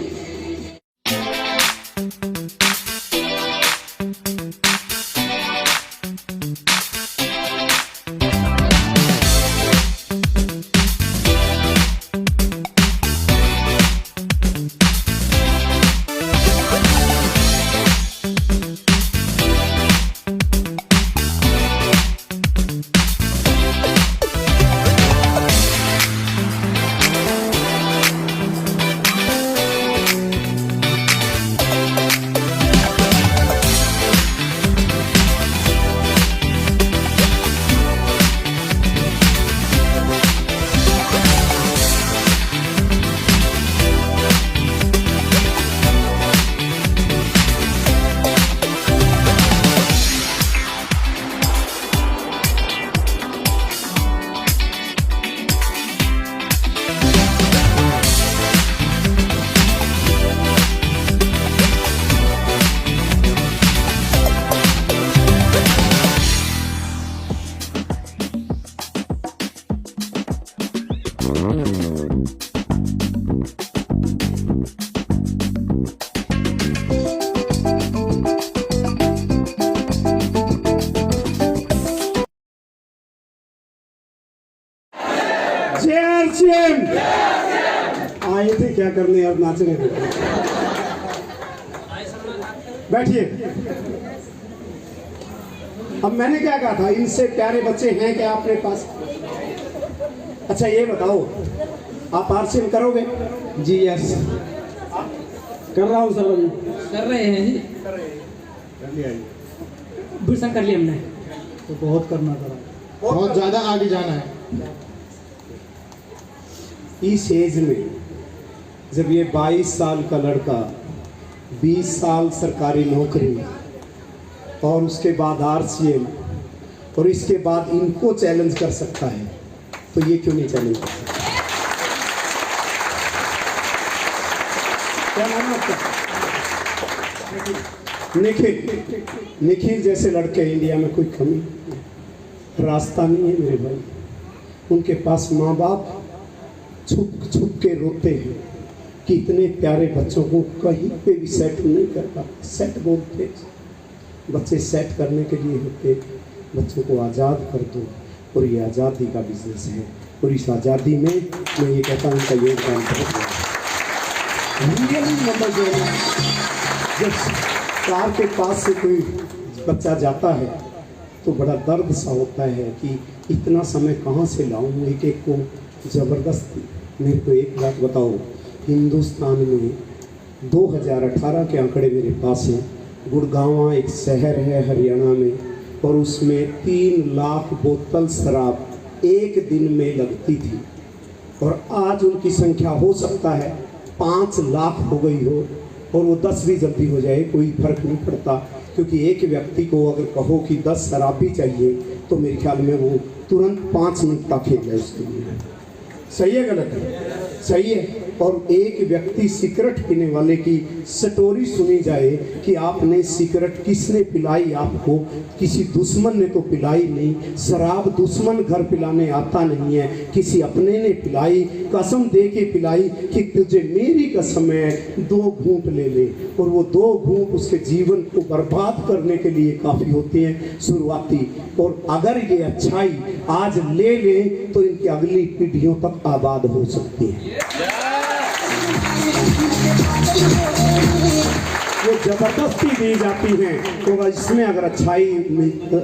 आए थे क्या करने, अब नाचने थे। बैठिए। अब मैंने क्या कहा था, इनसे प्यारे बच्चे हैं क्या अपने पास? अच्छा ये बताओ, आप आरसीएम करोगे? जी यस, कर रहा हूँ सर, अभी कर रहे हैं जी, कर लिया जी। भूषण कर लिया हमने, तो बहुत करना पड़ा, बहुत ज्यादा आगे जाना है। इस एज में जब ये 22 साल का लड़का 20 साल सरकारी नौकरी और उसके बाद आरसीएम और इसके बाद इनको चैलेंज कर सकता है, तो ये क्यों नहीं चैलेंज कर सकता? क्या नाम है आपका? निखिल। निखिल जैसे लड़के इंडिया में कोई कमी, रास्ता नहीं है मेरे भाई। उनके पास माँ बाप छुप छुप के रोते हैं कि इतने प्यारे बच्चों को कहीं पे भी सेट नहीं कर पाते। सेट बोलते, बच्चे सेट करने के लिए होते, बच्चों को आज़ाद कर दो, और ये आज़ादी का बिजनेस है। और इस आज़ादी में मैं ये कहता हूँ का योगदान बहुत बड़ा। नंबर जो जब कार के पास से कोई बच्चा जाता है तो बड़ा दर्द सा होता है कि इतना समय कहाँ से लाऊं एक एक को ज़बरदस्ती। मेरे को एक बात बताओ, हिंदुस्तान में 2018 के आंकड़े मेरे पास हैं। गुड़गांव एक शहर है हरियाणा में, और उसमें 3 लाख बोतल शराब एक दिन में लगती थी, और आज उनकी संख्या हो सकता है 5 लाख हो गई हो, और वो 10 भी जल्दी हो जाए, कोई फर्क नहीं पड़ता। क्योंकि एक व्यक्ति को अगर कहो कि 10 शराबी चाहिए तो मेरे ख्याल में वो तुरंत 5 मिनट तक खेल जाए उसके लिए। सही है गलत है? सही है। और एक व्यक्ति सिगरेट पीने वाले की स्टोरी सुनी जाए कि आपने सिगरेट किसने पिलाई आपको, किसी दुश्मन ने तो पिलाई नहीं। शराब दुश्मन घर पिलाने आता नहीं है, किसी अपने ने पिलाई, कसम दे के पिलाई कि तुझे मेरी कसम है 2 घूंट ले ले, और वो 2 घूंट उसके जीवन को बर्बाद करने के लिए काफ़ी होती हैं शुरुआती। और अगर ये अच्छाई आज ले ले तो इनकी अगली पीढ़ियों तक आबाद हो सकती है। वो जबरदस्ती दी जाती हैं, तो इसमें अगर अच्छाई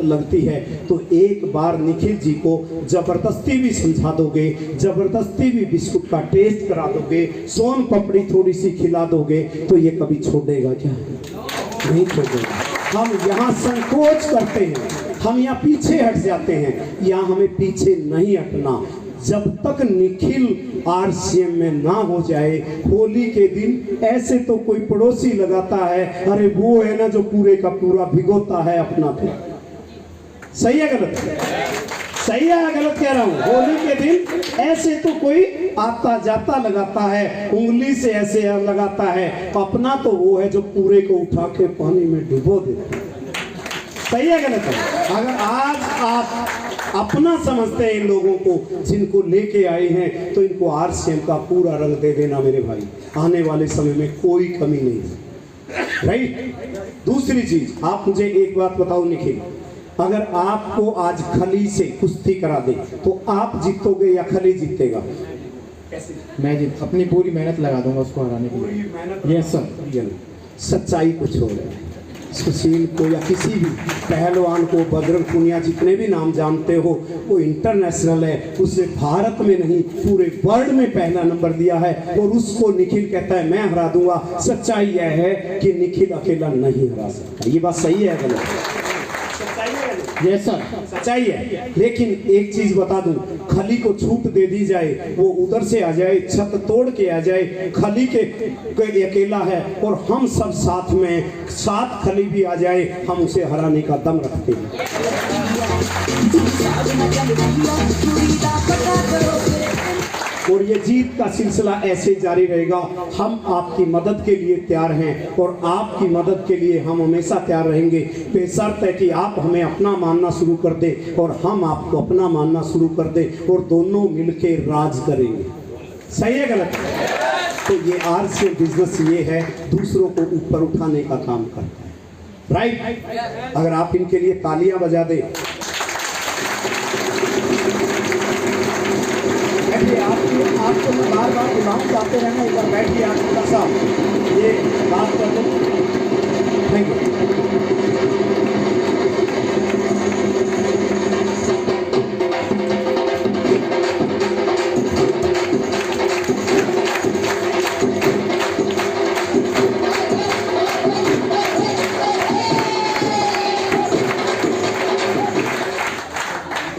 लगती है तो एक बार निखिल जी को जबरदस्ती भी समझा दोगे, जबरदस्ती भी बिस्कुट का टेस्ट करा दोगे, सोन पपड़ी थोड़ी सी खिला दोगे, तो ये कभी छोड़ेगा क्या? नहीं छोड़ेगा। हम यहाँ संकोच करते हैं, हम यहाँ पीछे हट जाते हैं। यहाँ हमें पीछे नहीं हटना। जब तक निखिल आरसीएम में ना हो जाए, होली के दिन ऐसे तो कोई पड़ोसी लगाता है, अरे वो है ना जो पूरे का पूरा भिगोता है अपना फिर। सही है गलत? सही है गलत कह रहा हूँ? होली के दिन ऐसे तो कोई आता जाता लगाता है, उंगली से ऐसे लगाता है, अपना तो वो है जो पूरे को उठा के पानी में डुबो देता है। सही है गलत है? अगर आज आप अपना समझते हैं इन लोगों को जिनको लेके आए हैं, तो इनको आरसीएम का पूरा रंग दे देना मेरे भाई। आने वाले समय में कोई कमी नहीं है। राइट? दूसरी चीज, आप मुझे एक बात बताओ निखिल, अगर आपको आज खली से कुश्ती करा दे तो आप जीतोगे या खली जीतेगा? मैं अपनी पूरी मेहनत लगा दूंगा उसको हराने के लिए। Yes sir. सच्चाई कुछ हो रहा है। सुशील को या किसी भी पहलवान को, बजरंग पुनिया, जितने भी नाम जानते हो, वो इंटरनेशनल है, उसने भारत में नहीं पूरे वर्ल्ड में पहला नंबर दिया है, और उसको निखिल कहता है मैं हरा दूंगा। सच्चाई यह है कि निखिल अकेला नहीं हरा सकता। ये बात सही है गलत? यस सर, सच्चाई है। लेकिन एक चीज बता दूं, खली को छूट दे दी जाए, वो उधर से आ जाए, छत तोड़ के आ जाए, खली के अकेला है, और हम सब साथ में 7 खली भी आ जाए, हम उसे हराने का दम रखते हैं। और ये जीत का सिलसिला ऐसे जारी रहेगा। हम आपकी मदद के लिए तैयार हैं, और आपकी मदद के लिए हम हमेशा तैयार रहेंगे, बेशर्त है कि आप हमें अपना मानना शुरू कर दे और हम आपको अपना मानना शुरू कर दे, और दोनों मिलके राज करेंगे। सही है गलत? तो ये आरसीएम बिजनेस ये है, दूसरों को ऊपर उठाने का काम करता है। राइट? अगर आप इनके लिए तालियां बजा दें। आपको मैं बार बार बुलाऊं, चाहते रहना, एक बार बैठिए, आप थोड़ा सा ये बात कर दो। Thank you.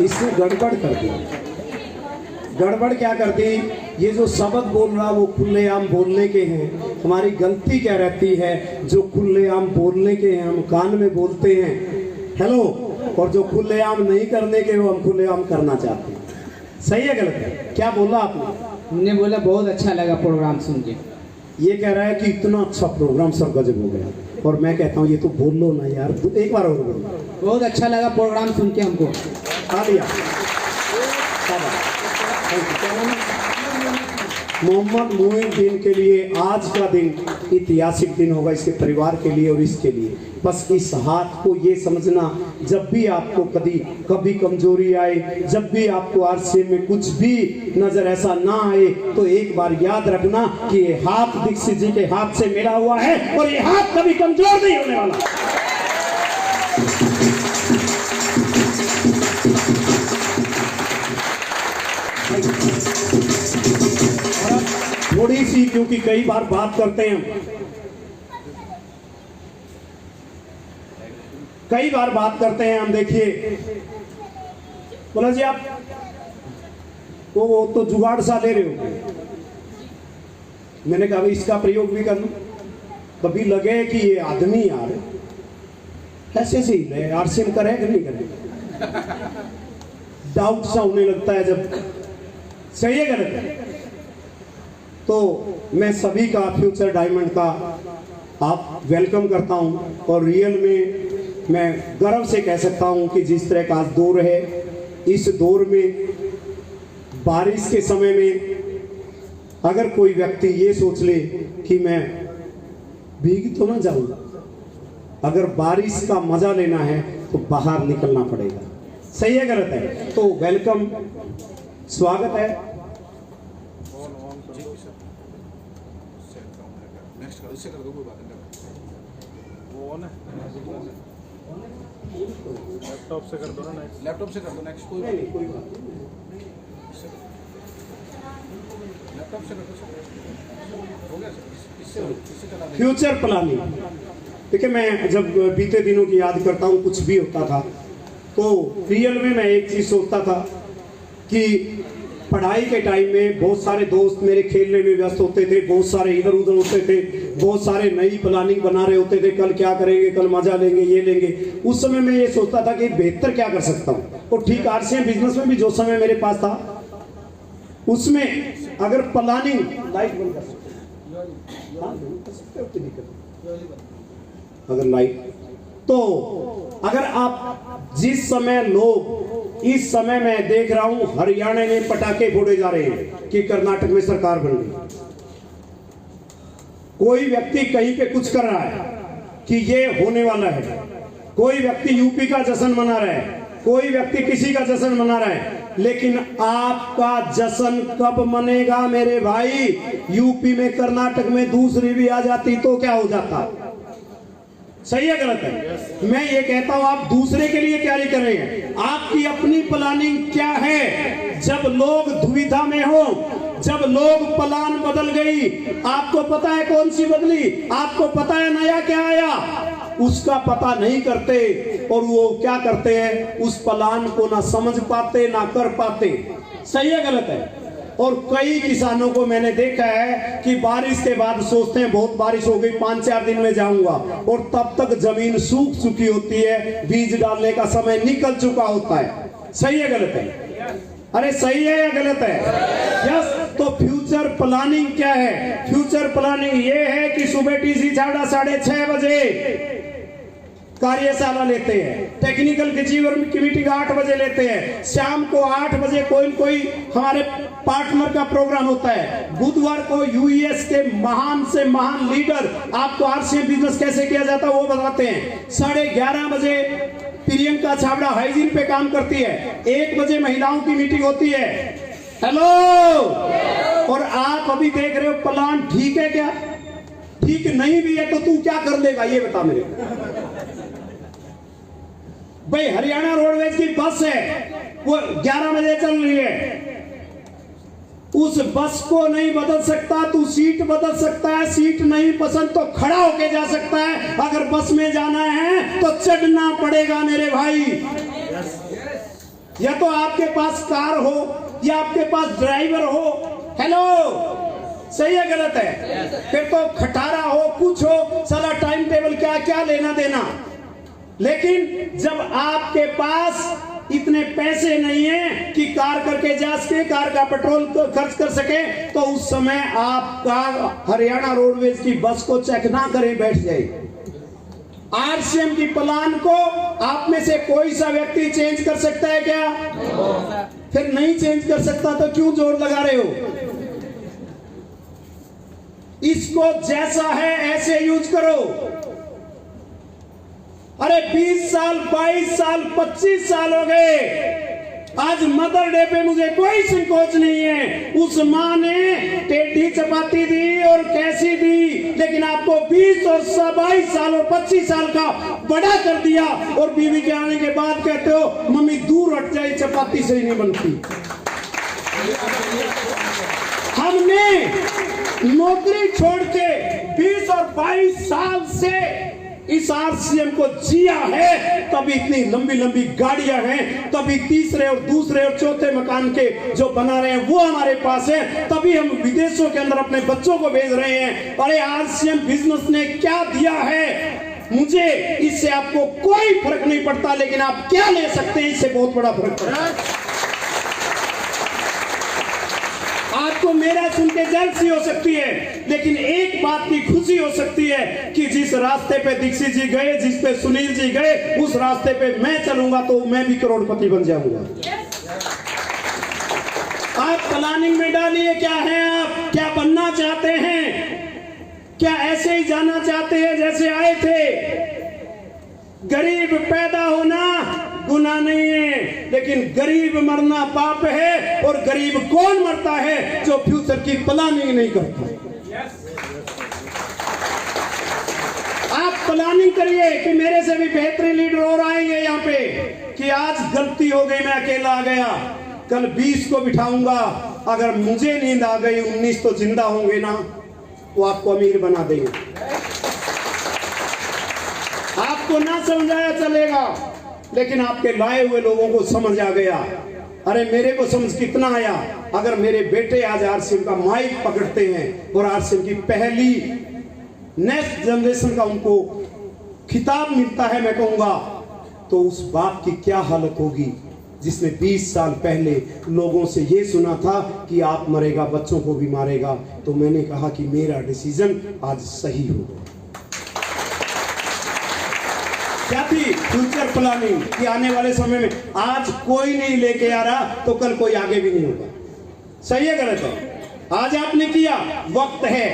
इसने गड़बड़ कर दी। गड़बड़ क्या कर दी? ये जो शब्द बोल रहा वो खुलेआम बोलने के हैं। हमारी गलती क्या रहती है? जो खुलेआम बोलने के हैं हम कान में बोलते हैं हेलो, और जो खुलेआम नहीं करने के वो हम खुलेआम करना चाहते हैं। सही है गलत है? क्या बोला आपने? हमने बोला बहुत अच्छा लगा प्रोग्राम सुन के। ये कह रहा है कि इतना अच्छा प्रोग्राम सर गजब हो गया, और मैं कहता हूँ ये तो बोल लो ना यार, एक बार और बोलो। बहुत अच्छा लगा प्रोग्राम सुन के हमको। तालियां। मोहम्मद मोइनुद्दीन के लिए आज का दिन ऐतिहासिक दिन होगा, इसके परिवार के लिए और इसके लिए। बस इस हाथ को ये समझना, जब भी आपको कभी कमजोरी आए, जब भी आपको आरसीएम में कुछ भी नजर ऐसा ना आए, तो एक बार याद रखना कि ये हाथ दीक्षित जी के हाथ से मिला हुआ है, और ये हाथ कभी कमजोर नहीं होने वाला। थोड़ी सी, क्योंकि कई बार बात करते हैं हम, देखिए बोला जी आप वो तो जुगाड़ सा ले रहे हो। मैंने कहा भाई इसका प्रयोग भी कर लूं, कभी लगे कि ये आदमी यार कैसे से ही आरसीएम करे कि नहीं करे, डाउट सा होने लगता है जब सही है गलत है। तो मैं सभी का फ्यूचर डायमंड का आप वेलकम करता हूं, और रियल में मैं गर्व से कह सकता हूं कि जिस तरह का आज दौर है, इस दौर में बारिश के समय में अगर कोई व्यक्ति ये सोच ले कि मैं भीग तो ना जाऊं, अगर बारिश का मजा लेना है तो बाहर निकलना पड़ेगा। सही है गलत है? तो वेलकम, स्वागत है। लैपटॉप से कर दो ना, लैपटॉप से कर दो नेक्स्ट, कोई बात नहीं, लैपटॉप से कर दो, हो गया इससे चला देंगे। फ्यूचर प्लानिंग, देखिए मैं जब बीते दिनों की याद करता हूँ, कुछ भी होता था तो रियल में मैं एक चीज सोचता था कि पढ़ाई के टाइम में बहुत सारे दोस्त मेरे खेलने में व्यस्त होते थे, बहुत सारे इधर उधर होते थे, बहुत सारे नई प्लानिंग बना रहे होते थे, कल क्या करेंगे, कल मजा लेंगे, ये लेंगे। उस समय मैं ये सोचता था कि बेहतर क्या कर सकता हूँ। और ठीक आरसीएम बिजनेस में भी जो समय मेरे पास था, उसमें अगर प्लानिंग लाइट बंद कर सकते, अगर लाइट, तो अगर आप जिस समय लोग इस समय मैं देख रहा हूं हरियाणा में पटाखे फोड़े जा रहे हैं कि कर्नाटक में सरकार बन गई, कोई व्यक्ति कहीं पे कुछ कर रहा है कि ये होने वाला है, कोई व्यक्ति यूपी का जश्न मना रहा है, कोई व्यक्ति किसी का जश्न मना रहा है, लेकिन आपका जश्न कब मनेगा मेरे भाई? यूपी में कर्नाटक में दूसरी भी आ जाती तो क्या हो जाता? सही है गलत है? मैं ये कहता हूं आप दूसरे के लिए तैयारी कर रहे हैं, आपकी अपनी प्लानिंग क्या है? जब लोग दुविधा में हो, जब लोग प्लान बदल गई, आपको पता है कौन सी बदली, आपको पता है नया क्या आया, उसका पता नहीं करते और वो क्या करते हैं, उस प्लान को ना समझ पाते ना कर पाते। सही है गलत है? और कई किसानों को मैंने देखा है कि बारिश के बाद सोचते हैं बहुत बारिश हो गई, 5-4 दिन में जाऊंगा, और तब तक जमीन सूख चुकी होती है, बीज डालने का समय निकल चुका होता है। सही है गलत है? अरे सही है या गलत है? यस। तो फ्यूचर प्लानिंग क्या है? फ्यूचर प्लानिंग ये है कि सुबह टीसी छाड़ा 6:30 बजे कार्यशाला लेते हैं, टेक्निकल की मीटिंग 8 बजे लेते हैं, शाम को 8 बजे कोई हमारे पार्टनर का प्रोग्राम होता है, बुधवार को यूएस के महान से महान लीडर आपको आरसीएम बिजनेस कैसे किया जाता है वो बताते हैं, 11:30 बजे प्रियंका छाबड़ा हाइजीन पे काम करती है, 1 बजे महिलाओं की मीटिंग होती है। हेलो, और आप अभी देख रहे हो प्लान ठीक है क्या? ठीक नहीं भी है तो तू क्या कर लेगा ये बता मेरे भाई। हरियाणा रोडवेज की बस है, वो 11 बजे चल रही है, उस बस को नहीं बदल सकता तू, सीट बदल सकता है, सीट नहीं पसंद तो खड़ा होके जा सकता है, अगर बस में जाना है तो चढ़ना पड़ेगा मेरे भाई। या तो आपके पास कार हो या आपके पास ड्राइवर हो। हेलो, सही है गलत है? फिर तो खटारा हो, कुछ हो, सारा टाइम टेबल क्या क्या लेना देना। लेकिन जब आपके पास इतने पैसे नहीं है कि कार करके जा सके, कार का पेट्रोल खर्च कर सके, तो उस समय आपका हरियाणा रोडवेज की बस को चेक ना करे बैठ जाए। आरसीएम की प्लान को आप में से कोई सा व्यक्ति चेंज कर सकता है क्या? फिर नहीं चेंज कर सकता तो क्यों जोर लगा रहे हो? इसको जैसा है ऐसे यूज करो। अरे 20 साल, 22 साल, 25 साल हो गए, आज मदर डे पे मुझे कोई संकोच नहीं है। उस माँ ने टेढ़ी चपाती दी और कैसी दी, लेकिन आपको 20 और 22 साल और 25 साल का बड़ा कर दिया, और बीवी के आने के बाद कहते हो मम्मी दूर हट जाए, चपाती से ही नहीं बनती। हमने नौकरी छोड़ के 20 और 22 साल से इस आरसीएम को जिया है, तभी इतनी लंबी लंबी गाड़ियां हैं, तभी तीसरे और दूसरे और चौथे मकान के जो बना रहे हैं वो हमारे पास है, तभी हम विदेशों के अंदर अपने बच्चों को भेज रहे हैं। अरे आरसीएम बिजनेस ने क्या दिया है मुझे, इससे आपको कोई फर्क नहीं पड़ता, लेकिन आप क्या ले सकते हैं इससे बहुत बड़ा फर्क पड़ता है। आपको मेरा सुन के जलसी हो सकती है, लेकिन एक बात की खुशी हो सकती है कि जिस रास्ते पे दीक्षित जी गए, जिस पे सुनील जी गए, उस रास्ते पे मैं चलूंगा तो मैं भी करोड़पति बन जाऊंगा। आप प्लानिंग में डालिए क्या है, आप क्या बनना चाहते हैं, क्या ऐसे ही जाना चाहते हैं जैसे आए थे। गरीब पैदा होना गुनाह नहीं है, लेकिन गरीब मरना पाप है। और गरीब कौन मरता है, जो फ्यूचर की प्लानिंग नहीं करता। आप प्लानिंग करिए कि मेरे से भी बेहतरीन लीडर और आएंगे यहाँ पे, कि आज गलती हो गई मैं अकेला आ गया, कल 20 को बिठाऊंगा, अगर मुझे नींद आ गई 19 तो जिंदा होंगे ना, वो आपको अमीर बना देंगे। आपको ना समझाया चलेगा, लेकिन आपके लाए हुए लोगों को समझ आ गया। अरे मेरे को समझ कितना आया, अगर मेरे बेटे आज आरसीएम का माइक पकड़ते हैं और आरसीएम की पहली नेक्स्ट जनरेशन का उनको खिताब मिलता है, मैं कहूंगा तो उस बाप की क्या हालत होगी जिसने 20 साल पहले लोगों से ये सुना था कि आप मरेगा, बच्चों को भी मारेगा। तो मैंने कहा कि मेरा डिसीजन आज सही होगा। क्या थी फ्यूचर प्लानिंग कि आने वाले समय में आज कोई नहीं लेके आ रहा तो कल कोई आगे भी नहीं होगा। सही है गलत है? आज आपने किया, वक्त है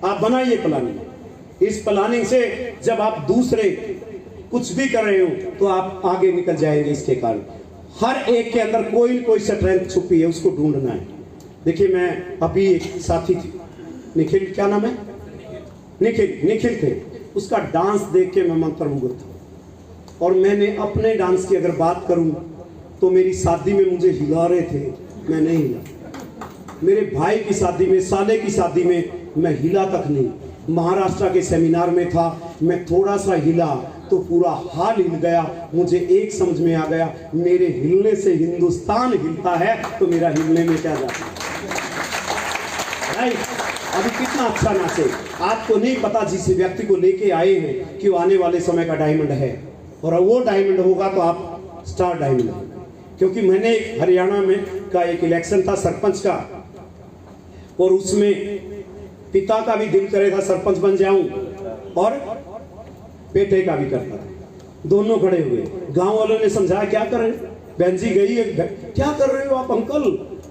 आप बनाइए प्लानिंग। इस प्लानिंग से जब आप दूसरे कुछ भी कर रहे हो तो आप आगे निकल जाएंगे। इसके कारण हर एक के अंदर कोई न कोई स्ट्रेंथ छुपी है, उसको ढूंढना है। देखिए मैं अभी एक साथी थी, निखिल, क्या नाम है, निखिल थे, उसका डांस देख के मैं मंत्रमुग्ध था। और मैंने अपने डांस की अगर बात करूं तो मेरी शादी में मुझे हिला रहे थे, मैं नहीं हिला। मेरे भाई की शादी में, साले की शादी में मैं हिला तक नहीं। महाराष्ट्र के सेमिनार में था, मैं थोड़ा सा हिला तो पूरा हाल हिल गया। मुझे एक समझ में आ गया, मेरे हिलने से हिंदुस्तान हिलता है तो मेरा हिलने में क्या जाता है। अभी कितना अच्छा नाचे, आपको नहीं पता जिस व्यक्ति को लेके आए हैं कि वो आने वाले समय का डायमंड है, और वो डायमंड होगा तो आप स्टार डायमंड। क्योंकि मैंने हरियाणा में का एक इलेक्शन था सरपंच का, और उसमें पिता का भी दिल करे था सरपंच बन जाऊं और बेटे का भी करता था। दोनों खड़े हुए, गांव वालों ने समझाया क्या कर रहे, बहन जी गई है, क्या कर रहे हो आप अंकल,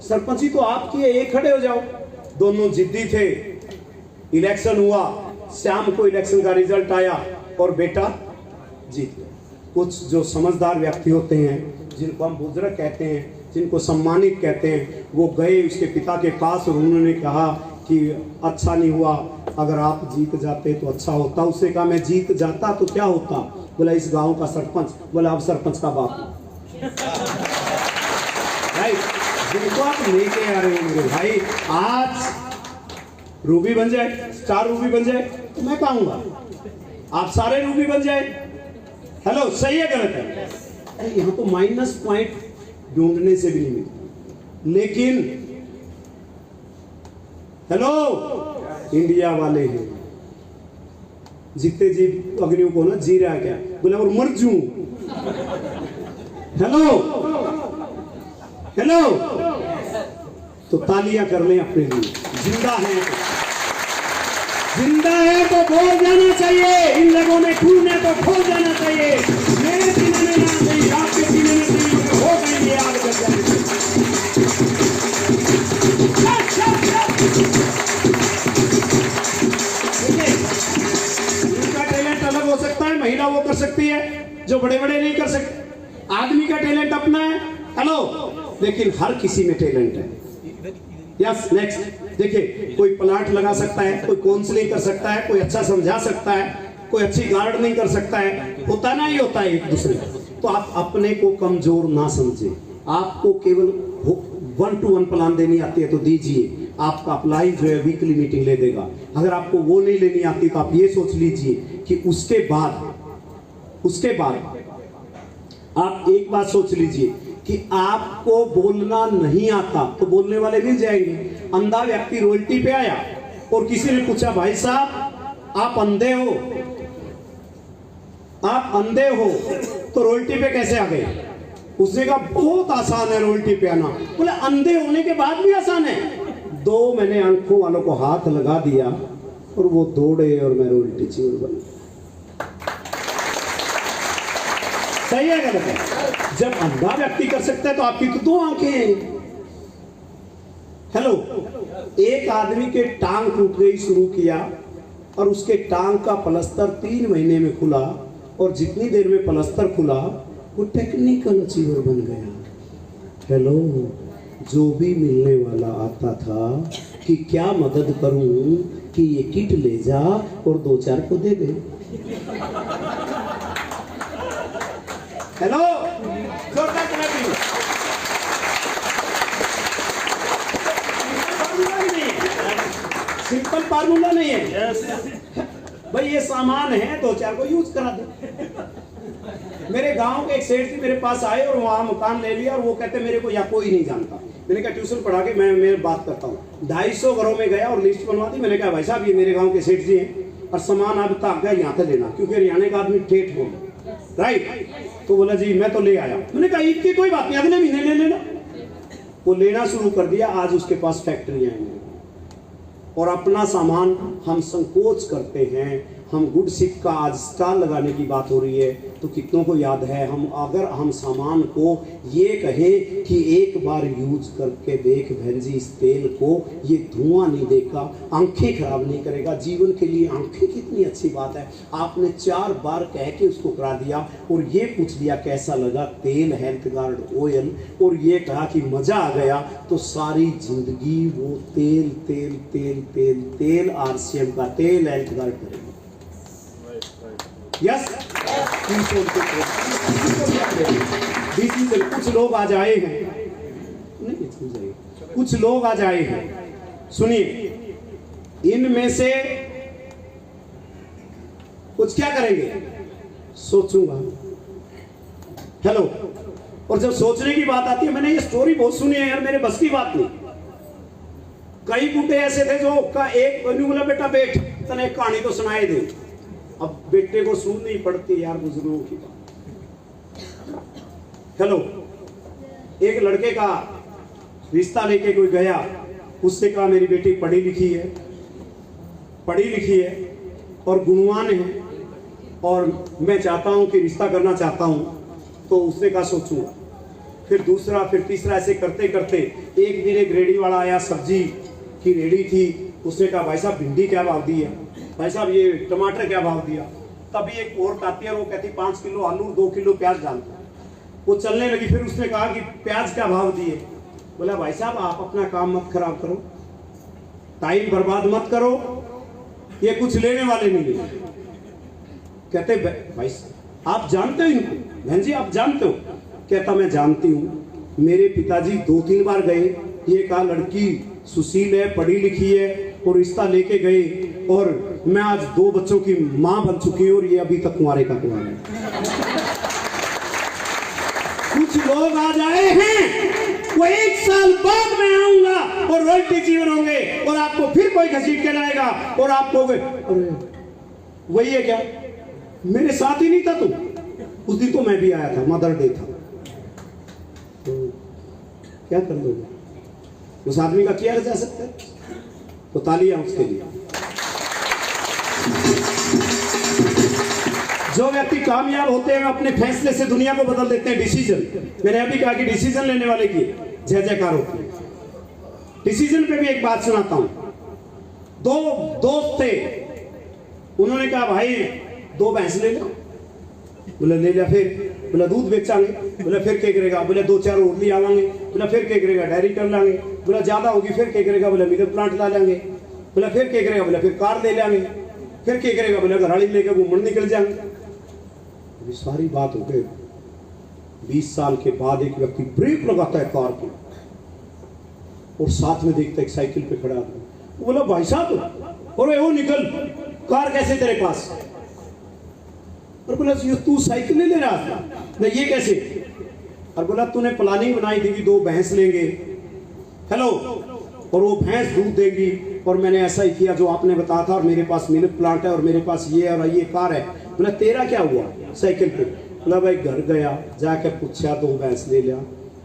सरपंची तो आपकी है, एक खड़े हो जाओ। दोनों जिद्दी थे। इलेक्शन हुआ, शाम को इलेक्शन का रिजल्ट आया और बेटा जीत गया। कुछ जो समझदार व्यक्ति होते हैं, जिनको हम बुजुर्ग कहते हैं, जिनको सम्मानित कहते हैं, वो गए उसके पिता के पास और उन्होंने कहा कि अच्छा नहीं हुआ, अगर आप जीत जाते तो अच्छा होता। उससे कहा मैं जीत जाता तो क्या होता, बोला इस गांव का सरपंच। बोला अब सरपंच का बाप। जिनको आप लेके आ रहे हैं मेरे भाई, आज रूबी बन जाए, स्टार रूबी बन जाए तो मैं कहूंगा आप सारे रूबी बन जाए। हेलो, सही है गलत है? अरे यहाँ तो माइनस पॉइंट ढूंढने से भी नहीं मिलता। लेकिन हेलो, इंडिया वाले हैं, जीते जी अग्नियों को ना जी रहा क्या, बोला और मर जू। हेलो, तो तालियां कर लें अपने लिए। जिंदा है तो बोल जाना चाहिए, इन लोगों ने खून है तो खो जाना चाहिए। मेरे सीने में ना सही, आपके सीने में सही, हो गई ये आग जल जाएगी। उनका टैलेंट अलग हो सकता है, महिला वो कर सकती है जो बड़े बड़े नहीं कर सकते। आदमी का टैलेंट अपना है, हेलो, लेकिन हर किसी में टैलेंट है। Yes next. देखिए, कोई प्लांट लगा सकता है, कोई काउंसलिंग कर सकता है, कोई अच्छा समझा सकता है, कोई अच्छी गार्डनिंग कर सकता है, होता ना ही होता है एक दूसरे। तो आप अपने को कमजोर ना समझे। आपको केवल 1-to-1 प्लान देनी आती है तो दीजिए, आपका अप्लाई जो है वीकली मीटिंग ले देगा। अगर आपको वो नहीं लेनी आती तो आप ये सोच लीजिए कि उसके बाद आप एक बात सोच लीजिए कि आपको बोलना नहीं आता तो बोलने वाले मिल जाएंगे। अंधा व्यक्ति रोल्टी पे आया और किसी ने पूछा, भाई साहब आप अंधे हो, तो रोल्टी पे कैसे आ गए? उसने कहा बहुत आसान है रोल्टी पे आना। बोले अंधे होने के बाद भी आसान है? 2 मैंने आंखों वालों को हाथ लगा दिया और वो दौड़े और मैं रोल्टी चोर बन। सही है गलत है? जब अंधा व्यक्ति कर सकता है तो आपकी तो 2 आंखें हैं। हेलो, एक आदमी के टांग टूट गई, शुरू किया और उसके टांग का प्लास्टर 3 महीने में खुला और जितनी देर में प्लास्टर खुला वो टेक्निकल अचीवर बन गया। हेलो, जो भी मिलने वाला आता था कि क्या मदद करूं कि ये किट ले जा और 2-4 को दे दे। हेलो, जोरदार क्लैपिंग। सिंपल फार्मूला नहीं है भाई, ये सामान है 2-4 को यूज करा दे। मेरे गांव के एक सेठ जी मेरे पास आए और वहां मकान ले लिया और वो कहते मेरे को यहाँ कोई नहीं जानता। मैंने कहा ट्यूशन पढ़ा के मैं बात करता हूँ। 250 घरों में गया और लिस्ट बनवा दी। मैंने कहा भाई साहब ये मेरे गांव के सेठ जी हैं और सामान अब तक गया यहाँ से लेना, क्योंकि हरियाणा का आदमी ठेठ बोल राइट। तो बोला जी मैं तो ले आया। मैंने कहा ईद की कोई बात नहीं, अगले महीने ले लेना। वो लेना शुरू कर दिया। आज उसके पास फैक्ट्रियां हैं और अपना सामान हम संकोच करते हैं। हम गुड शिप का आज स्टॉल लगाने की बात हो रही है तो कितनों को याद है, अगर हम सामान को ये कहें कि एक बार यूज करके देख बहन जी इस तेल को, ये धुआं नहीं देगा, आंखें खराब नहीं करेगा, जीवन के लिए आंखें कितनी अच्छी बात है। आपने 4 बार कह के उसको करा दिया और ये पूछ लिया कैसा लगा तेल, हेल्थ गार्ड ऑयल, और ये कहा कि मजा आ गया, तो सारी जिंदगी वो तेल तेल तेल तेल तेल आरसीएम का तेल हेल्थ गार्ड करेगा। यस, कुछ लोग आज आए हैं, नहीं कुछ लोग आज आए हैं, सुनिए, इनमें से कुछ क्या करेंगे, सोचूंगा। हेलो, और जब सोचने की बात आती है, मैंने ये स्टोरी बहुत सुनी है यार, मेरे बस की बात नहीं। कई बूढ़े ऐसे थे जो का एक बोला बेटा बैठ, तने एक कहानी तो सुनाई दे। अब बेटे को सुननी पड़ती यार बुजुर्गों की बात। हेलो, एक लड़के का रिश्ता लेके कोई गया, उससे कहा मेरी बेटी पढ़ी लिखी है और गुणवान है और मैं चाहता हूं कि रिश्ता करना चाहता हूं। तो उसने कहा सोचूंगा। फिर दूसरा, फिर तीसरा, ऐसे करते करते एक दिन एक रेडी वाला आया, सब्जी की रेडी थी। उसने कहा भाई साहब भिंडी क्या भाव दी है, भाई साहब ये टमाटर क्या भाव दिया। तभी एक औरत आती है, वो कहती 5 किलो आलू 2 किलो प्याज डालता। वो चलने लगी। फिर उसने कहा कि प्याज क्या भाव दिए। बोला भाई साहब आप अपना काम मत खराब करो, टाइम बर्बाद मत करो, ये कुछ लेने वाले नहीं है। कहते भाई आप जानते हो इनको, बहन जी आप जानते हो। कहता मैं जानती हूँ, मेरे पिताजी 2-3 बार गए, ये कहा लड़की सुशील है, पढ़ी लिखी है और रिश्ता लेके गए और मैं आज 2 बच्चों की मां बन चुकी हूं और ये अभी तक कुंवारे का कुंवारा है। कुछ लोग आ जाए हैं, वो 1 साल बाद में आऊंगा और रोटी जीवन होंगे और आपको फिर कोई घसीट के लाएगा और आप कहोगे अरे वही है क्या, मेरे साथ ही नहीं था तुम। उस दिन तो मैं भी आया था, मदर डे था। तो क्या कर लोगे, उस आदमी का किया जा सकता है, तो तालियां उसके लिए। जो व्यक्ति कामयाब होते हैं अपने फैसले से दुनिया को बदल देते हैं। डिसीजन, मैंने अभी कहा कि डिसीजन लेने वाले की जय जयकार होती है। डिसीजन पे भी एक बात सुनाता हूं। 2 दोस्त थे, उन्होंने कहा भाई 2 भैंस ले लो। बोले ले लिया। फिर बोला दूध बेचांगे। बोला फिर क्या करेगा। बोले 2-4 और ले आवांगे। बोला फिर क्या करेगा, डायरी कर लांगे। बोला ज़्यादा होगी फिर क्या करेगा, बोला मिल्क प्लांट ला लेंगे। बोला फिर क्या करेगा, बोला फिर कार ले लेंगे। फिर क्या करेगा, बोला गाड़ी लेकर घूमने निकल जाएंगे। ये सारी बात हो गई। 20 साल के बाद एक व्यक्ति ब्रेक लगाता है कार की और साथ में देखता है एक साइकिल पे खड़ा था। वो बोला भाई साहब, और वो निकल, कार कैसे तेरे पास? और बोला तू साइकिल ले रहा था ना, ये कैसे? और बोला तूने प्लानिंग बनाई थी कि 2 भैंस लेंगे, हेलो, और वो भैंस दूध देगी, और मैंने ऐसा ही किया जो आपने बताया था, और मेरे पास मिल्क प्लांट है, और मेरे पास ये और ये कार है। बोला तेरा क्या हुआ साइकिल पे? बोला भाई घर गया, जाके पूछा 2 भैंस ले लिया,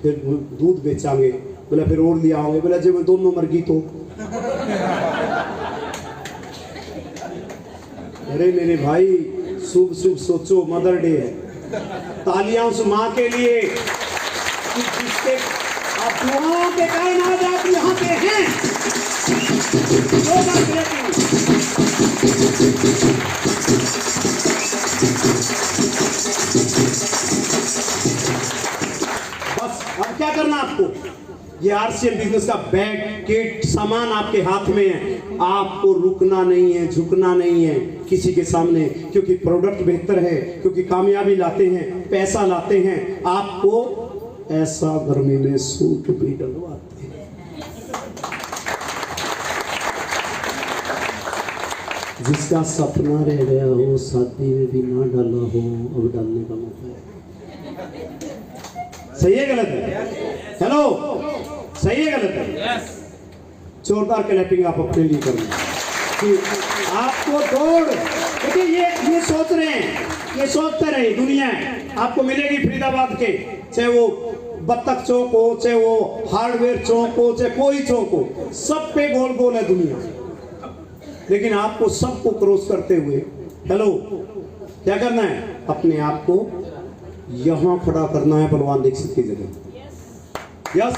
फिर दूध बेचांगे। बोला फिर और लिया होंगे। बोला जब दोनों मर गई तो? अरे मेरे भाई, शुभ शुभ सोचो, मदर डे है। तालियां उस माँ के लिए जिसके आप दुआओं के कारण आज आप यहाँ पे हैं। बस अब क्या करना आपको, ये आरसीएम बिजनेस का बैग किट सामान आपके हाथ में है। आपको रुकना नहीं है, झुकना नहीं है किसी के सामने, क्योंकि प्रोडक्ट बेहतर है, क्योंकि कामयाबी लाते हैं, पैसा लाते हैं। आपको ऐसा गर्मी में सूट भी डलवाते हैं। जिसका सपना रह गया हो, शादी में भी ना डाला हो, अब डालने का मौका है। सही है गलत है? हेलो, सही है गलत है? जोरदार क्लैपिंग आप अपने लिए करें कि आपको दौड़, देखिए ये सोच रहे हैं, ये सोचते रहे दुनिया आपको मिलेगी फरीदाबाद के, चाहे वो बत्तख चौक हो, चाहे वो हार्डवेयर चौक हो, चाहे कोई चौक हो, सब पे गोल गोल है दुनिया। लेकिन आपको सबको क्रॉस करते हुए, हेलो, क्या करना है? अपने आप को यहां खड़ा करना है बलवान दीक्षित की जगह। Yes,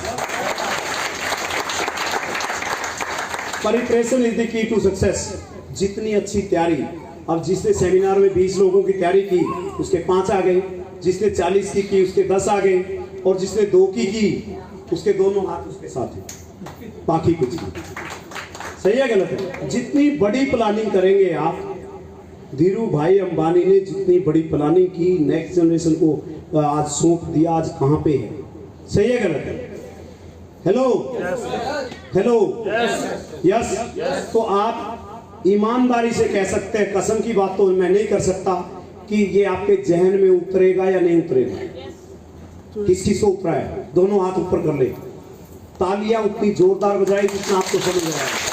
preparation is the key to success. जितनी अच्छी तैयारी, अब जिसने सेमिनार में 20 लोगों की तैयारी की उसके 5 आ गए, जिसने 40 की उसके 10 आ गए, और जिसने 2 की उसके दोनों हाथ उसके साथ हैं, बाकी कुछ नहीं। सही है गलत है? जितनी बड़ी प्लानिंग करेंगे आप, धीरू भाई अंबानी ने जितनी बड़ी प्लानिंग की, नेक्स्ट जनरेशन को आज सौंप दिया, आज कहाँ पे है? सही है गलत है? Hello, hello, yes. तो आप ईमानदारी से कह सकते हैं, कसम की बात तो मैं नहीं कर सकता कि ये आपके जहन में उतरेगा या नहीं उतरेगा। किस किस को उतरा है? दोनों हाथ ऊपर कर ले, तालियां उतनी जोरदार बजाए जितना आपको समझ रहा है।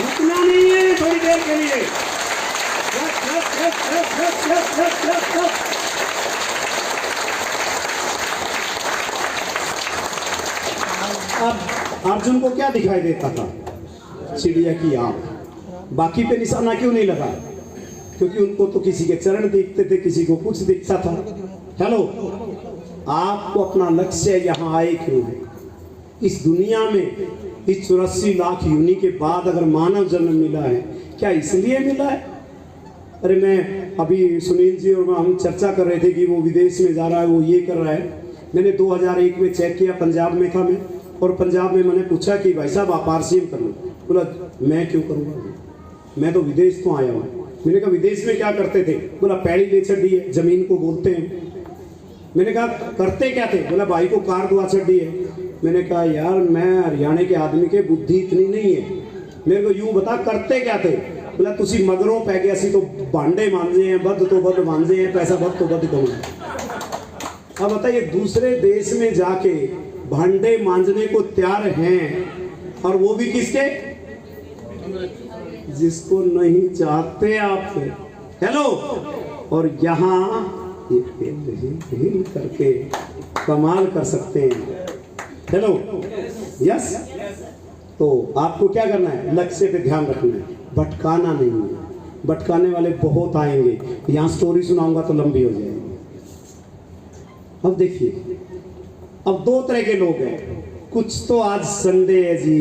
रुकना नहीं है थोड़ी देर के लिए। अब अर्जुन को क्या दिखाई देता था? चिड़िया की आंख। बाकी पे निशाना क्यों नहीं लगा? क्योंकि उनको तो किसी के चरण दिखते थे, किसी को कुछ दिखता था। हेलो, आपको अपना लक्ष्य यहाँ आए क्यों है? इस दुनिया में इस 84 लाख यूनि के बाद अगर मानव जन्म मिला है, क्या इसलिए मिला है? अरे मैं अभी सुनील जी और हम चर्चा कर रहे थे कि वो विदेश में जा रहा है, वो ये कर रहा है। मैंने 2001 में चेक किया, पंजाब में था मैं, और पंजाब में मैंने पूछा कि भाई साहब आप आरसीएम कर लो। बोला मैं क्यों करूँगा, मैं तो विदेश तो आया हूँ। मैंने कहा विदेश में क्या करते थे? बोला पैड़ी ले छड़ी है, जमीन को बोलते हैं। मैंने कहा करते क्या थे? बोला भाई को कार दुआ छड़ी है। मैंने कहा यार मैं हरियाणा के आदमी के बुद्धि इतनी नहीं है, मेरे को यूं बता करते क्या थे? बोला तुसी मगरों पै गया सी तो भांडे मांजे हैं, बद तो बद मांजे हैं, पैसा बद तो बद कमाए। अब बताइए दूसरे देश में जाके भांडे मांजने को तैयार हैं, और वो भी किसके? जिसको नहीं चाहते आप। हेलो, और यहाँ हिल करके कमाल कर सकते हैं। Hello, yes. तो आपको क्या करना है? लक्ष्य पे ध्यान रखना है, भटकाना नहीं है। भटकाने वाले बहुत आएंगे, यहाँ स्टोरी सुनाऊंगा तो लंबी हो जाएगी। अब देखिए, अब 2 तरह के लोग हैं। कुछ तो आज संडे है जी,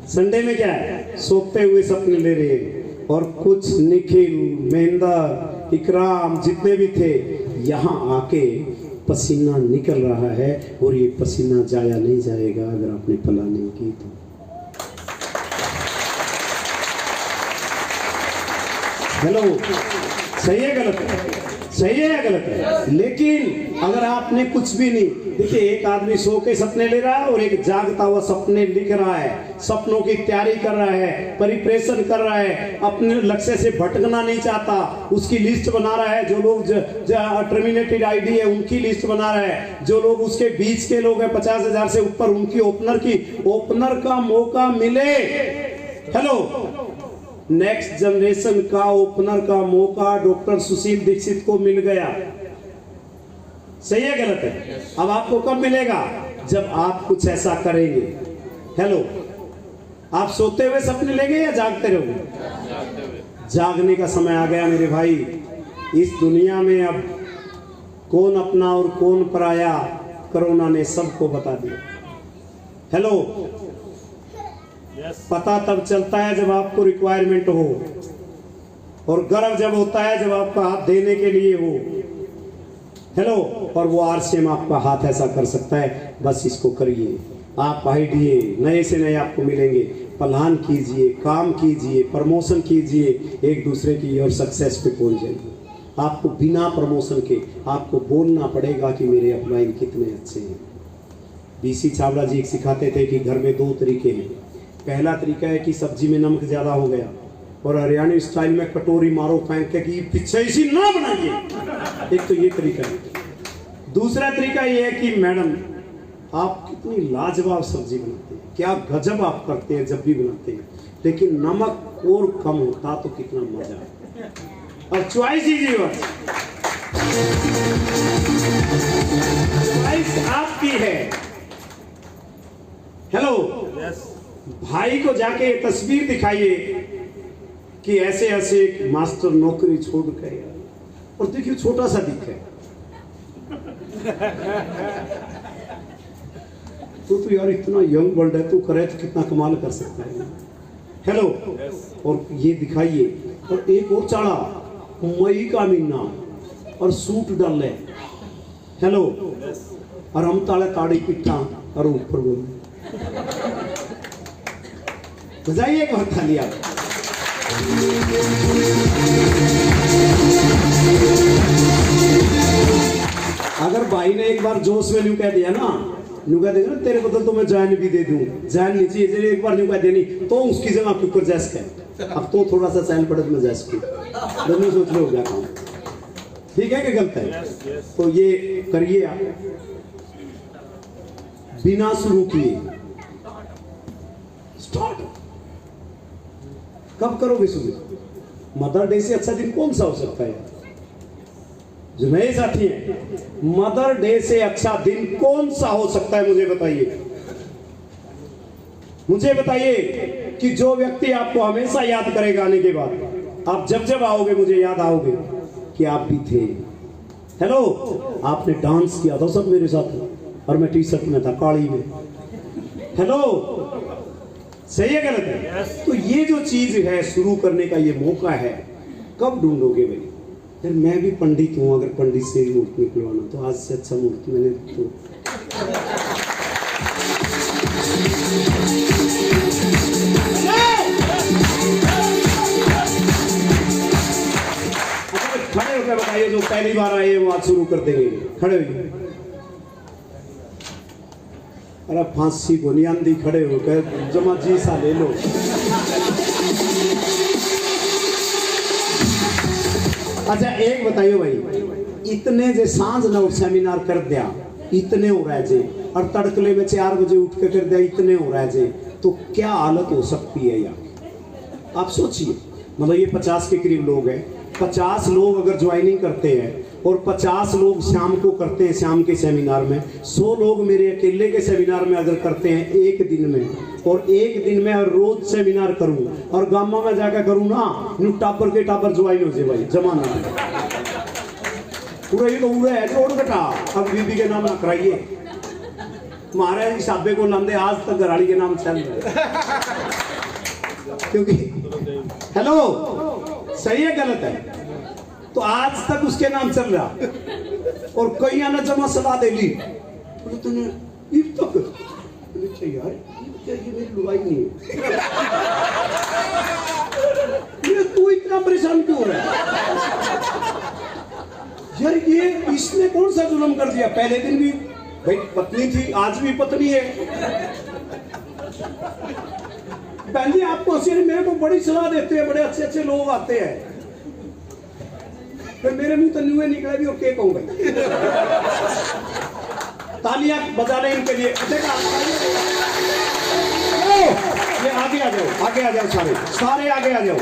संडे में क्या है? सोते हुए सपने ले रहे हैं। और कुछ निखिल, महेंद्र, इकराम जितने भी थे, यहाँ आके पसीना निकल रहा है और ये पसीना जाया नहीं जाएगा अगर आपने पला नहीं की तो। हेलो, सही है गलत है? सही है या गलत है? लेकिन अगर आपने कुछ भी नहीं, देखिए एक आदमी सो के सपने ले रहा है और एक जागता हुआ सपने लिख रहा है, सपनों की तैयारी कर रहा है, परिप्रेषण कर रहा है, अपने लक्ष्य से भटकना नहीं चाहता, उसकी लिस्ट बना रहा है। जो लोग टर्मिनेटेड आईडी है उनकी लिस्ट बना रहा है, जो लोग उसके बीच के लोग हैं 50,000 से ऊपर, उनकी ओपनर का मौका मिले। हेलो, नेक्स्ट जनरेशन का ओपनर का मौका डॉक्टर सुशील दीक्षित को मिल गया। सही है गलत है? अब आपको कब मिलेगा? जब आप कुछ ऐसा करेंगे। हेलो, आप सोते हुए सपने लेंगे या जागते रहोगे? जागने का समय आ गया मेरे भाई। इस दुनिया में अब कौन अपना और कौन पराया, कोरोना ने सबको बता दिया। हेलो, पता तब चलता है जब आपको रिक्वायरमेंट हो, और गर्व जब होता है जब आपका हाथ देने के लिए हो। हेलो, और वो आरसीएम आपका हाथ ऐसा कर सकता है, बस इसको करिए। आप आईडिए नए से नए आपको मिलेंगे, प्लान कीजिए, काम कीजिए, प्रमोशन कीजिए, एक दूसरे की और सक्सेस पे पहुंच जाइए। आपको बिना प्रमोशन के आपको बोलना पड़ेगा कि मेरे अपलाइन कितने अच्छे हैं। बीसी छाबड़ा जी एक सिखाते थे कि घर में 2 तरीके हैं। पहला तरीका है कि सब्जी में नमक ज्यादा हो गया और हरियाणवी स्टाइल में कटोरी मारो फेंक के कि पीछे इसी ना बनाइए। एक तो ये तरीका है। दूसरा तरीका ये है कि मैडम आप कितनी लाजवाब सब्जी बनाते हैं, क्या गजब आप करते हैं जब भी बनाते हैं, लेकिन नमक और कम होता तो कितना मजा है। और चॉइस कीजिए, बस चॉइस आपकी है। हेलो, भाई को जाके तस्वीर दिखाइए कि ऐसे ऐसे एक मास्टर नौकरी छोड़ के, और देखिए छोटा सा दिखे तो यार इतना यंग वर्ल्ड है, तू करे तो कितना कमाल कर सकता है। हेलो, और ये दिखाइए, और एक और चाड़ा मई का महीना और सूट डाल ले। हेलो, और हम ताले ताड़ी पिटा और ऊपर बोले बजाइए एक बार ताली आप। अगर भाई ने एक बार जोश में न्यू कह दिया ना, न्यू कह देगा ना तेरे बदल तो मैं जान भी दे दूं, जान नहीं चाहिए, एक बार न्यू कह देनी तो उसकी जगह आपके ऊपर जैस है। अब तो थोड़ा सा चैन पड़े तो मैं जैस की दोनों सोच लो क्या काम, ठीक है कि गलत है? तो ये करिए आप बिना शुरू किए। स्टार्ट कब करोगे? सुबह। मदर डे से अच्छा दिन कौन सा हो सकता है? जो नए साथी हैं, मदर डे से अच्छा दिन कौन सा हो सकता है? मुझे बताइए, मुझे बताइए कि जो व्यक्ति आपको हमेशा याद करेगा आने के बाद। आप जब जब आओगे मुझे याद आओगे कि आप भी थे। हेलो, आपने डांस किया था सब मेरे साथ और मैं टी शर्ट में था, काली में। हेलो, सही है गलत है? तो ये जो चीज है शुरू करने का ये मौका है, कब ढूंढोगे भाई? यार मैं भी पंडित हूं, अगर पंडित से मूर्ति निकलवाना तो आज से अच्छा मूर्ति मैंने तो खड़े होकर बताइए, जो पहली बार आए वो आज शुरू कर देंगे। खड़े होइए। अरे फांसी को नहीं आंधी, खड़े होकर जमा जी सा ले लो। अच्छा एक बताइए भाई, इतने जे सांझ न सेमिनार कर दिया, इतने हो रहा है जे, और तड़कले में 4 बजे उठ के कर दिया, इतने हो रहा है जे, तो क्या हालत हो सकती है यार? आप सोचिए, मतलब ये 50 के करीब लोग हैं, 50 लोग अगर ज्वाइनिंग करते हैं और 50 लोग शाम को करते हैं, शाम के सेमिनार में 100 लोग मेरे अकेले के सेमिनार में अगर करते हैं एक दिन में, और एक दिन में और रोज सेमिनार करूं और गामा में जाकर करूं ना, न्यू टापर के टापर ज्वाइन हो जाए भाई, जमाना पूरा ही लोग है जोड़ कटा। अब बीबी के नाम ना कराइए, हमारे हिसाबे को लंदे आज तक घराड़ी के नाम चल रहे, क्योंकि हेलो, सही है गलत है? तो आज तक उसके नाम चल रहा और कई आना जमा सलाह दे ली बोले तूने ईब तक बोले, अच्छा यार ये मेरी लुगाई नहीं है ये तू इतना परेशान क्यों हो रहा है यार? ये इसने कौन सा जुल्म कर दिया? पहले दिन भी भाई पत्नी थी, आज भी पत्नी है। बहन जी आपको मेरे को बड़ी सलाह देते हैं, बड़े अच्छे अच्छे लोग आते हैं, फिर मेरे मुंह तो न्यूए निकले भी और के कहूँ भाई। तालियां बजा रहे इनके लिए। ये आगे आ जाओ, आगे आ जाओ, सारे सारे आगे आ जाओ।